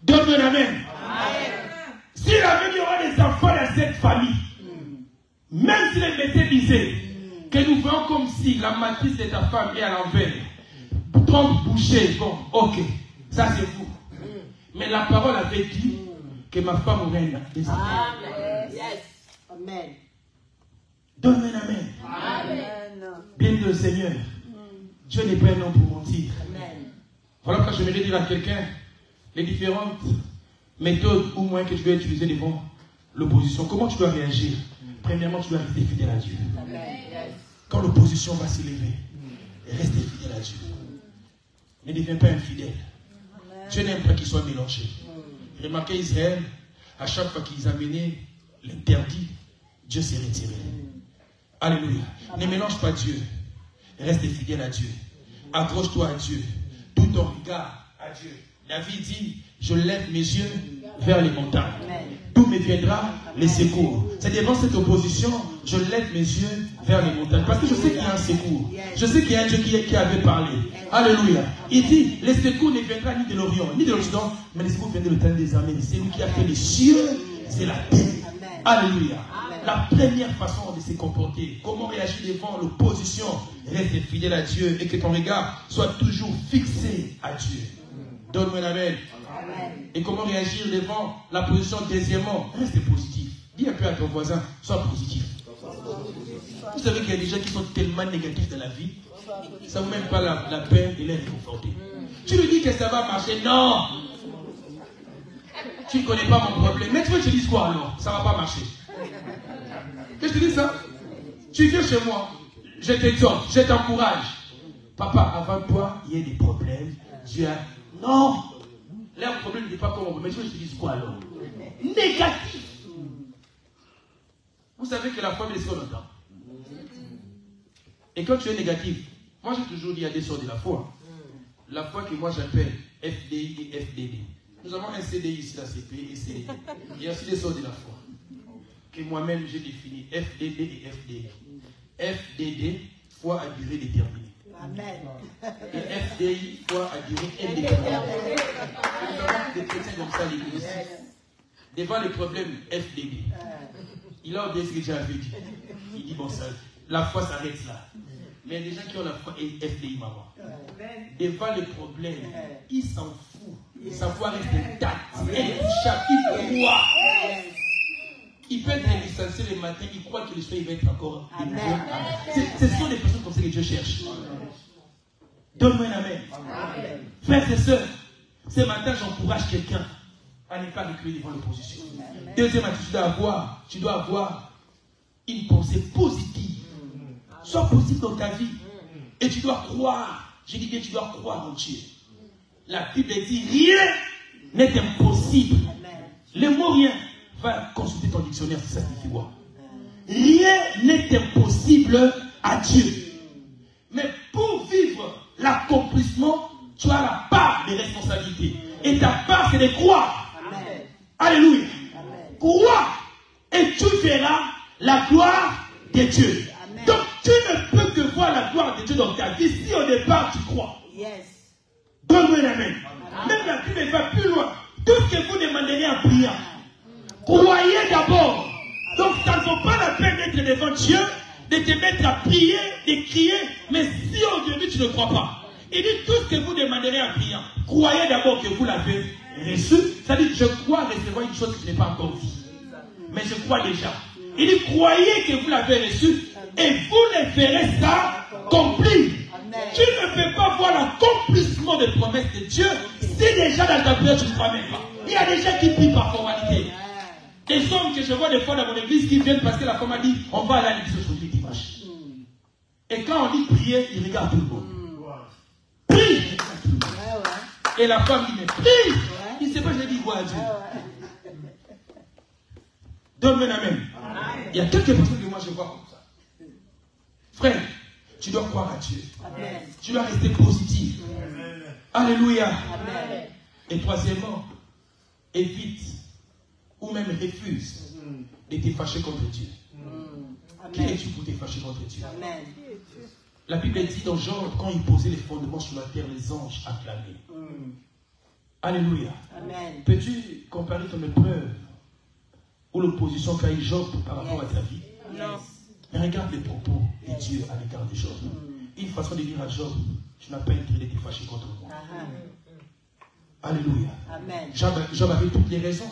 Donne-moi un amen. Si la même il y aura des enfants dans cette famille, même si les médecins disaient que nous voyons comme si la matrice de ta femme est à l'envers, trompe bouchée, bon, ok, ça c'est vous. Mais la parole avait dit que ma femme aurait des enfants. Amen. Donne-moi un amen. Amen. Bien le Seigneur, Dieu n'est pas un homme pour mentir. Amen. Voilà pourquoi je vais dire à quelqu'un les différentes méthodes ou moyens que tu dois utiliser devant l'opposition. Comment tu dois réagir? Premièrement, tu dois rester fidèle à Dieu. Amen. Quand l'opposition va s'élever, restez fidèle à Dieu. Ne deviens pas infidèle. Amen. Dieu n'aime pas qu'il soit mélangé. Remarquez Israël, à chaque fois qu'ils amenaient l'interdit, Dieu s'est retiré. Alléluia. Amen. Ne mélange pas Dieu. Reste fidèle à Dieu. Accroche-toi à Dieu. Tout ton regard à Dieu. David dit, je lève mes yeux vers les montagnes. D'où me viendra les secours. C'est devant cette opposition, je lève mes yeux vers les montagnes. Parce que je sais qu'il y a un secours. Je sais qu'il y a un Dieu qui avait parlé. Alléluia. Il dit, les secours ne viendront ni de l'Orient, ni de l'Occident, mais les secours viennent de l'Éternel des armées. C'est lui qui a fait les cieux et la terre. Alléluia. La première façon de se comporter, comment réagir devant l'opposition, reste fidèle à Dieu et que ton regard soit toujours fixé à Dieu. Donne-moi un amen. Et comment réagir devant la position? Deuxièmement, reste positif. Dis un peu à ton voisin, sois positif. Vous savez qu'il y a des gens qui sont tellement négatifs dans la vie, ça ne vaut même pas la peine de les réconforter. Tu lui dis que ça va marcher, non. Tu ne connais pas mon problème. Mais tu veux que je te dise quoi alors? Ça ne va pas marcher. Que je te dise ça? Tu viens chez moi, je t'exhorte, je t'encourage. Papa, avant toi, il y a des problèmes. Dieu a... Non! Là, le problème n'est pas comme on. Mais tu veux que je te dise quoi alors? Négatif! Vous savez que la foi est ce qu'on entend. Et quand tu es négatif, moi j'ai toujours dit à des sortes de la foi. La foi que moi j'appelle FDI et FDD. Nous avons un CDI ici, la CP et CDD. Il y a aussi des sortes de la foi que moi-même j'ai défini FDD et FDD. FDD, foi à durée déterminée. Amen. Et FDI, foi à durée indéterminée. Nous avons des chrétiens comme ça à l'église. devant les problèmes FDB. Il a oublié ce que Dieu avait dit. Il dit, bon, ça, la foi s'arrête là. Mais il y a des gens qui ont la foi FDI, maman. Devant les problèmes, il s'en fout. Sa foi reste intacte. Elle est touchable. Il croit. Il peut être licencié le matin, il croit que le soir il va être encore de nouveau. Ce sont des personnes comme ça que Dieu cherche. Donne-moi un amen. Frères et sœurs, ce matin j'encourage quelqu'un à ne pas reculer devant l'opposition. Deuxième attitude, tu dois avoir une pensée positive. Sois positif dans ta vie. Et tu dois croire. Je dis bien, tu dois croire en Dieu. La Bible dit, rien n'est impossible. Le mot rien, va consulter ton dictionnaire, c'est ça qui fait voir. Rien n'est impossible à Dieu. Mais pour vivre l'accomplissement, tu as la part des responsabilités. Et ta part, c'est de croire. Amen. Alléluia. Amen. Crois et tu verras la gloire de Dieu. Amen. Donc tu ne peux que voir la gloire de Dieu dans ta vie si au départ tu crois. Yes. Donne-moi un amen. Même la Bible va plus loin. Tout ce que vous demanderez en priant, croyez d'abord. Donc ça ne vaut pas la peine d'être devant Dieu, de te mettre à prier, de crier, mais si au début tu ne crois pas. Il dit tout ce que vous demanderez en priant, croyez d'abord que vous l'avez reçu. C'est-à-dire je crois recevoir une chose que je n'ai pas encore vue. Mais je crois déjà. Il dit croyez que vous l'avez reçu et vous le verrez ça accompli. Tu ne peux pas voir l'accomplissement des promesses de Dieu si déjà dans ta prière tu ne crois même pas. Il y a des gens qui prient par formalité. Des hommes que je vois des fois dans mon église qui viennent parce que la femme a dit on va aller à l'église aujourd'hui dimanche. Et quand on dit prier, ils regardent tout le monde. Prie, ils regardent tout le monde. Et la femme dit mais prie. Il ne sait pas, je dis quoi à Dieu. Donne-moi un amen. Il y a quelques personnes que moi je vois comme ça. Frère, tu dois croire à Dieu. Amen. Tu dois rester positif. Amen. Alléluia. Amen. Et troisièmement, évite ou même refuse de te fâcher contre Dieu. Qui es-tu pour te fâcher contre Dieu? Amen. La Bible dit dans Job, quand il posait les fondements sur la terre, les anges acclamaient. Alléluia. Amen. Peux-tu comparer ton épreuve ou l'opposition qu'a eu Job par rapport à ta vie? Non. Mais regarde les propos de Dieu à l'égard de Job. Une façon de dire à Job, tu n'as pas intérêt de te fâcher contre moi. Alléluia. Amen. Job avait toutes les raisons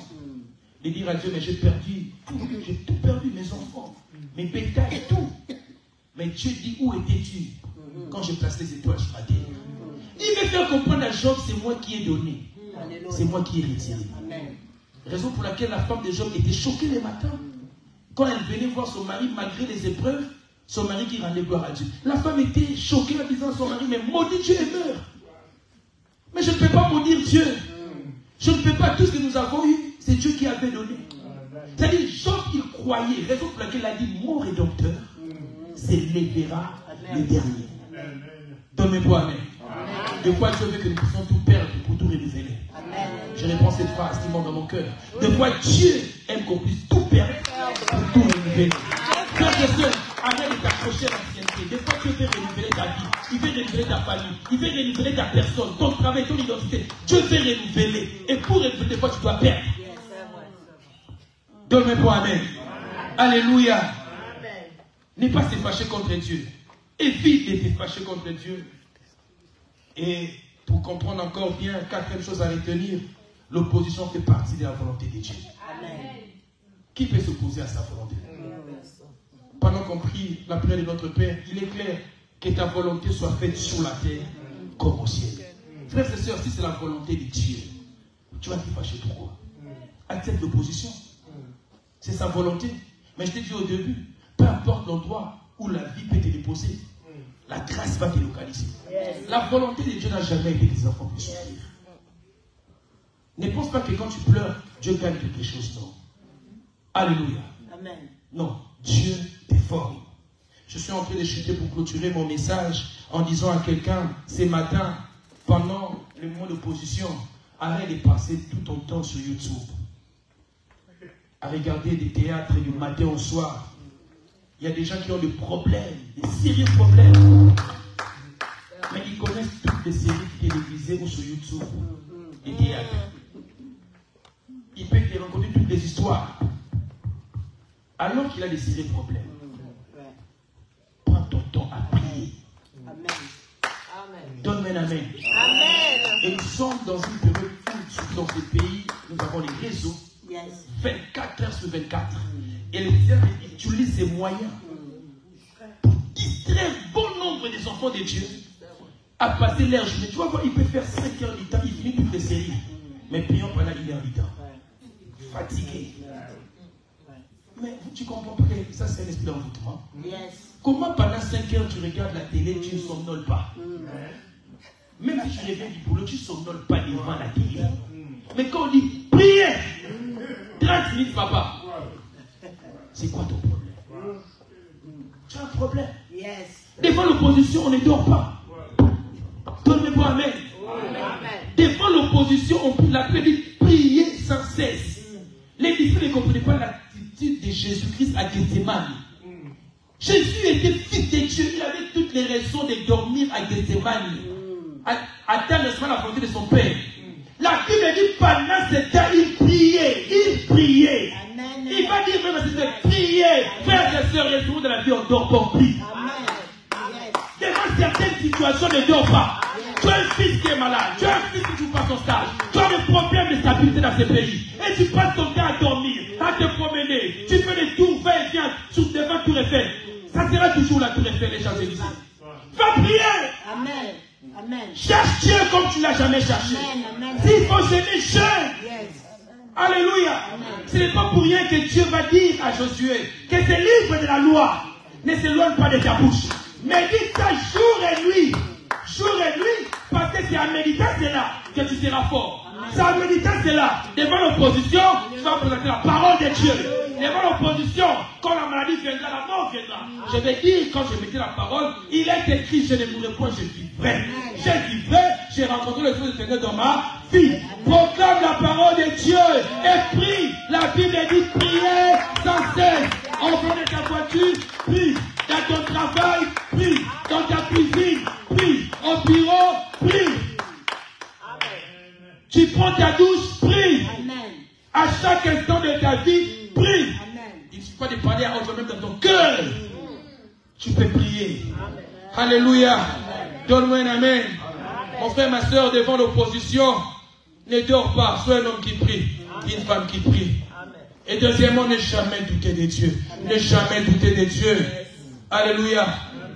de dire à Dieu, mais j'ai perdu tout. J'ai tout perdu, mes enfants, mes bétails, tout. Mais Dieu dit, où étais-tu quand je place les étoiles sur la terre? Il veut faire comprendre à Job, c'est moi qui ai donné. C'est moi qui ai retiré. Raison pour laquelle la femme de Job était choquée le matin. Quand elle venait voir son mari, malgré les épreuves, son mari qui rendait gloire à Dieu. La femme était choquée en disant à son mari, mais maudit Dieu et meurt. Mais je ne peux pas maudire Dieu. Je ne peux pas, tout ce que nous avons eu, c'est Dieu qui avait donné. C'est-à-dire, Job, il croyait, raison pour laquelle il a dit, mon rédempteur s'élèvera le dernier. Donne-moi amen. De quoi Dieu veut que nous puissions tout perdre pour tout renouveler. Je réponds cette phrase qui monte dans mon cœur. De quoi Dieu aime qu'on puisse tout perdre pour tout renouveler. Frères et sœurs, arrête de t'accrocher à l'ancienneté. De quoi Dieu veut renouveler ta vie. Il veut renouveler ta famille. Il veut renouveler ta personne, ton travail, ton identité. Dieu veut renouveler. Et pour renouveler, des fois, tu dois perdre. Donne-moi amen. Alléluia. N'aie pas se fâcher contre Dieu. Évite de te fâcher contre Dieu. Et pour comprendre encore bien, quatrième chose à retenir, l'opposition fait partie de la volonté de Dieu. Amen. Qui peut s'opposer à sa volonté? Pendant qu'on prie la prière de notre Père, il est clair que ta volonté soit faite sur la terre comme au ciel. Frères et sœurs, si c'est la volonté de Dieu, tu vas te fâcher pourquoi? Accepte l'opposition. C'est sa volonté. Mais je t'ai dit au début, peu importe l'endroit où la vie peut te déposer, la grâce va te localiser. Yes. La volonté de Dieu n'a jamais été que tes enfants puissent souffrir. Ne pense pas que quand tu pleures, Dieu gagne quelque chose. Non. Alléluia. Amen. Non, Dieu te forme. Je suis en train de chuter pour clôturer mon message en disant à quelqu'un, ce matin, pendant le moment d'opposition, arrête de passer tout ton temps sur YouTube, à regarder des théâtres du matin au soir. Il y a des gens qui ont des problèmes, des sérieux problèmes. Mais ils connaissent toutes les séries télévisées ou sur YouTube, des théâtres. Ils peuvent te rencontrer toutes toutes les histoires. Alors qu'il a des sérieux problèmes. Prends ton temps à prier. Amen. Donne-moi un amen. Amen. Et nous sommes dans une période où, dans ce pays, nous avons les réseaux. 24 heures sur 24. Et le Seigneur utilise ces moyens pour distraire bon nombre des enfants de Dieu à passer leur journée. Tu vas voir, il peut faire 5 heures du temps, il finit toutes les séries. Mais prions pendant 1 heure du temps. Fatigué. Mais tu comprends pas que ça c'est un esprit d'envoûtement. Comment pendant 5 heures tu regardes la télé, tu ne somnoles pas? Même si tu reviens du boulot, tu ne somnoles pas devant la télé. Mais quand on dit priez, 30 minutes papa, c'est quoi ton problème? Tu as un problème. Devant l'opposition, on ne dort pas. Donne-moi amen. Devant l'opposition, on l'appelle dit prier sans cesse. Les disciples ne comprenaient pas l'attitude de Jésus-Christ à Gethsémane. Jésus était fils de Dieu, il avait toutes les raisons de dormir à Gethsémane, atteindre la volonté de son Père. La Bible dit pendant ce temps, il priait. Il va dire même à ses frères, priez, frères et sœurs, les jours de la vie, on dort pas, on prie. Devant certaines situations, ne dort pas. Tu as un fils qui est malade, tu as un fils qui ne joue pas son stage, tu as des problèmes de stabilité dans ce pays, et tu passes ton temps à dormir, à te promener, tu fais des tours, va et viens, devant Tour Eiffel. Ça sera toujours la Tour Eiffel, les gens de l'Israël. Va prier. Amen. Cherche Dieu comme tu ne l'as jamais cherché. S'il faut jeûner, jeûne. Alléluia. Ce n'est pas pour rien que Dieu va dire à Josué que ce livre de la loi ne s'éloigne pas de ta bouche. Médite ça jour et nuit. Jour et nuit, parce que c'est en méditant cela que tu seras fort. C'est en méditant cela. Devant l'opposition, tu vas présenter la parole de Dieu. Devant l'opposition, quand la maladie viendra, la mort viendra. Je vais dire, quand je mettais la parole, il est écrit, je ne mourrai point, je vivrai. Je vivrai, j'ai rencontré le Dieu de Seigneur dans ma vie. Proclame la parole de Dieu et prie. La Bible dit prier sans cesse. En faisant de ta voiture, prie. Dans ton travail, prie. Dans ta cuisine, prie. Au bureau, prie. Tu prends ta douche, prie. À chaque instant de ta vie, prie. Il ne suffit pas de parler à autre même dans ton cœur. Tu peux prier. Alléluia. Donne-moi un amen. Mon frère, ma soeur, devant l'opposition, ne dors pas. Sois un homme qui prie. Une femme qui prie. Et deuxièmement, ne jamais douter de Dieu. Ne jamais douter de Dieu. Alléluia.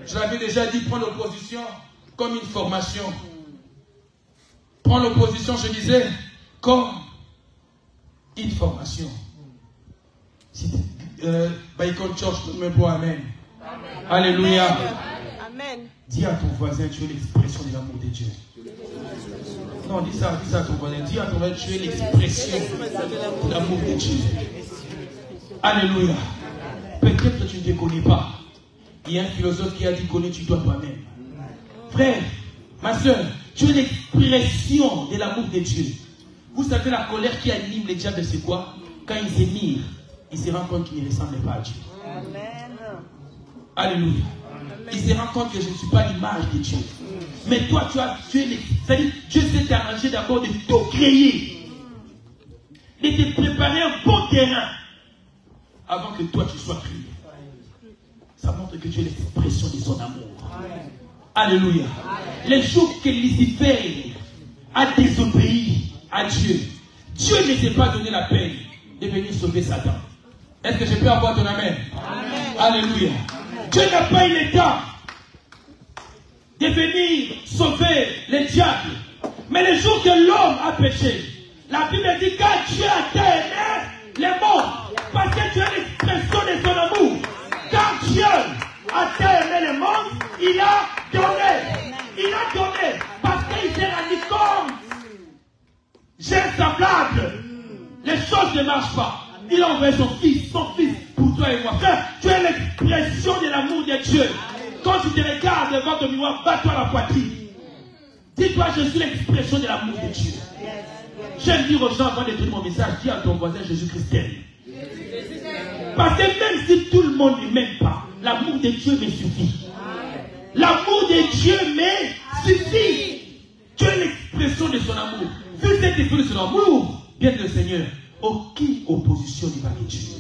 Je l'avais déjà dit, prends l'opposition comme une formation. Prends l'opposition, je disais, comme une formation. Bacon Church, me pour amen. Alléluia. Amen. Dis à ton voisin, tu es l'expression de l'amour de Dieu. Non, dis ça à ton voisin. Dis à ton voisin, tu es l'expression de l'amour de Dieu. Alléluia. Peut-être que tu ne te connais pas. Il y a un philosophe qui a dit, connais-tu-toi toi-même. Frère, ma soeur, tu es l'expression de l'amour de Dieu. Vous savez, la colère qui anime les diables, c'est quoi? Quand ils s'émirent, ils se rendent compte qu'ils ne ressemblent pas à Dieu. Amen. Alléluia. Ils se rendent compte que je ne suis pas l'image de Dieu. Mais toi, tu es c'est-à-dire, Dieu s'est arrangé d'abord de tout créer. De te préparer un bon terrain avant que toi, tu sois créé. Ça montre que tu es l'expression de son amour. Alléluia. Les jours que Lucifer a désobéi à Dieu, Dieu ne s'est pas donné la peine de venir sauver Satan. Est-ce que je peux avoir ton amen? Alléluia. Dieu n'a pas eu le temps de venir sauver les diables. Mais le jour que l'homme a péché, la Bible dit que Dieu a aimé les morts. Parce que tu es l'expression de son amour. Quand Dieu a aimé les morts, il a donné. Il a donné. Parce qu'il s'est rendu compte. J'ai semblable. Les choses ne marchent pas. Il a envoyé son fils pour toi et moi. Frère, tu es l'expression de l'amour de Dieu. Quand tu te regardes devant ton miroir, bats-toi la poitrine. Dis-toi, je suis l'expression de l'amour de Dieu. J'aime dire aux gens avant de donner mon message, dis à ton voisin Jésus-Christ t'aime. Parce que même si tout le monde ne m'aime pas, l'amour de Dieu me suffit. L'amour de Dieu me suffit. Tu es l'expression de son amour. Vu cette expression de son amour, bien le Seigneur, aucune opposition ne va te tuer.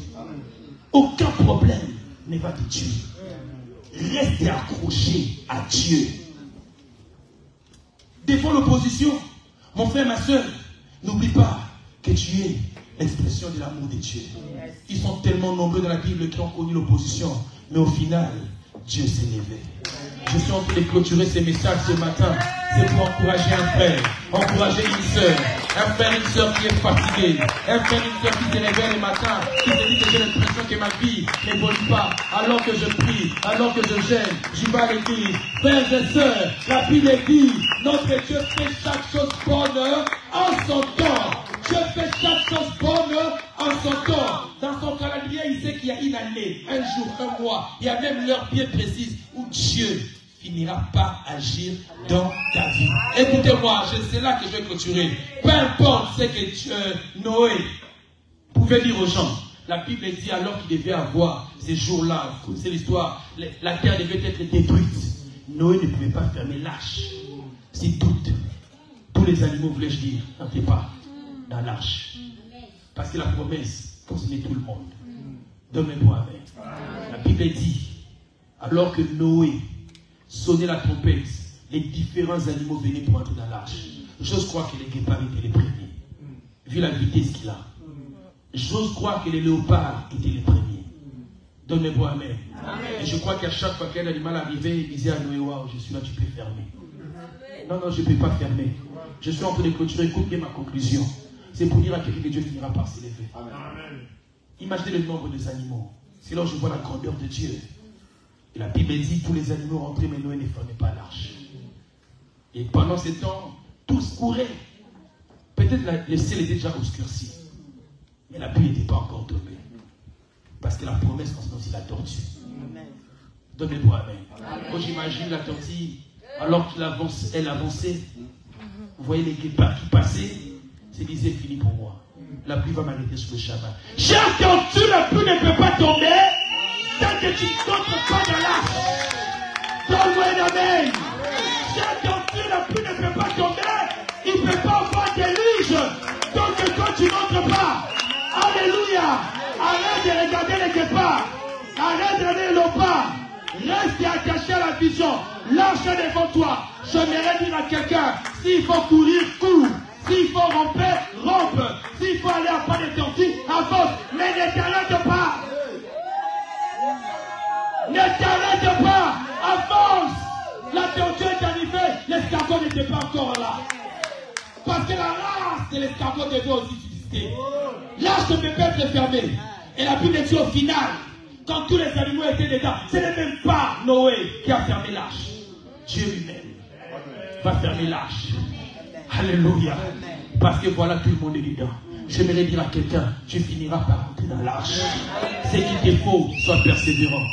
Aucun problème ne va te tuer. Reste accroché à Dieu. Devant l'opposition, mon frère, ma soeur, n'oublie pas que tu es l'expression de l'amour de Dieu. Ils sont tellement nombreux dans la Bible qui ont connu l'opposition, mais au final, Dieu s'est levé. Je suis en train de clôturer ces messages ce matin. C'est pour encourager un frère, encourager une soeur. Un frère, une soeur qui est fatigué. Un frère, une soeur qui se réveille le matin, qui se dit que j'ai l'impression que ma vie n'évolue pas. Alors que je prie, alors que je gêne, j'y vais à l'église. Frères et sœurs, la Bible dit, notre Dieu fait chaque chose bonne en son temps. Dieu fait chaque chose bonne en son temps. Dans son calendrier, il sait qu'il y a une année, un jour, un mois. Il y a même l'heure bien précise où Dieu finira par agir dans ta vie. Écoutez-moi, c'est là que je vais clôturer. Peu importe ce que Noé pouvait dire aux gens. La Bible dit alors qu'il devait avoir ces jours-là, c'est l'histoire, la terre devait être détruite. Noé ne pouvait pas fermer l'arche. Si tous les animaux, voulais-je dire, n'entraient pas dans l'arche. Parce que la promesse concernait tout le monde. Donne-moi amen. La Bible dit, alors que Noé sonnait la trompette, les différents animaux venaient pour entrer dans l'arche. J'ose croire que les guépards étaient les premiers, vu la vitesse qu'il a. J'ose croire que les léopards étaient les premiers. Donne-moi amen. Et je crois qu'à chaque fois qu'un animal arrivait, il disait à Noé, waouh, je suis là, tu peux fermer. Non, je ne peux pas fermer. Je suis en train de clôturer, écoute bien ma conclusion. C'est pour dire à quelqu'un que Dieu finira par s'élever. Imaginez le nombre des animaux. C'est là où je vois la grandeur de Dieu. Et la Bible dit, tous les animaux rentraient, mais Noé ne fermait pas l'arche. Et pendant ce temps, tous couraient. Peut-être le ciel était déjà obscurci. Mais la pluie n'était pas encore tombée. Parce que la promesse concerne aussi la tortue. Donnez-moi amen. Moi j'imagine la tortue, alors qu'elle avançait, vous voyez les guépards qui passaient, se disait fini pour moi. La pluie va m'arrêter sur le chemin. Chère tortue, la pluie ne peut pas tomber tant que tu n'entres pas dans l'arche. Donne-moi un amen. Chère tortue, la pluie ne peut pas tomber. Il ne peut pas avoir déluge. Donc quand tu n'entres pas, alléluia. Arrête de regarder les guépards. Arrête de regarder les léopards. Reste attaché à la vision. L'arche est devant toi. J'aimerais dire à quelqu'un, s'il faut courir, cours. S'il faut romper, rompe. S'il faut aller à pas de tortue, avance. Mais ne t'arrête pas. Ne t'arrête pas. Avance. La tortue est arrivée. L'escargot n'était pas encore là. Parce que la race de l'escargot devait aussi exister. L'arche ne peut pas être fermée. Et la Bible dit au final, quand tous les animaux étaient dedans, ce n'est même pas Noé qui a fermé l'arche. Dieu lui-même va fermer l'arche. Alléluia. Parce que voilà, tout le monde est dedans. J'aimerais dire à quelqu'un, tu finiras par entrer dans l'arche. Ce qu'il te faut, sois persévérant.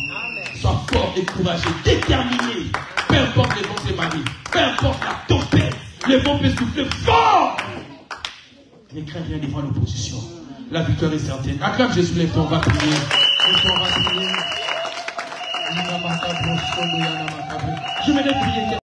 Sois fort et courageux, déterminé. Peu importe les vents se marient, peu importe la tempête, le vent peut souffler fort. Ne crains rien devant l'opposition. La victoire est certaine. Acclame Jésus, lève-toi, on va prier. Je vais prier.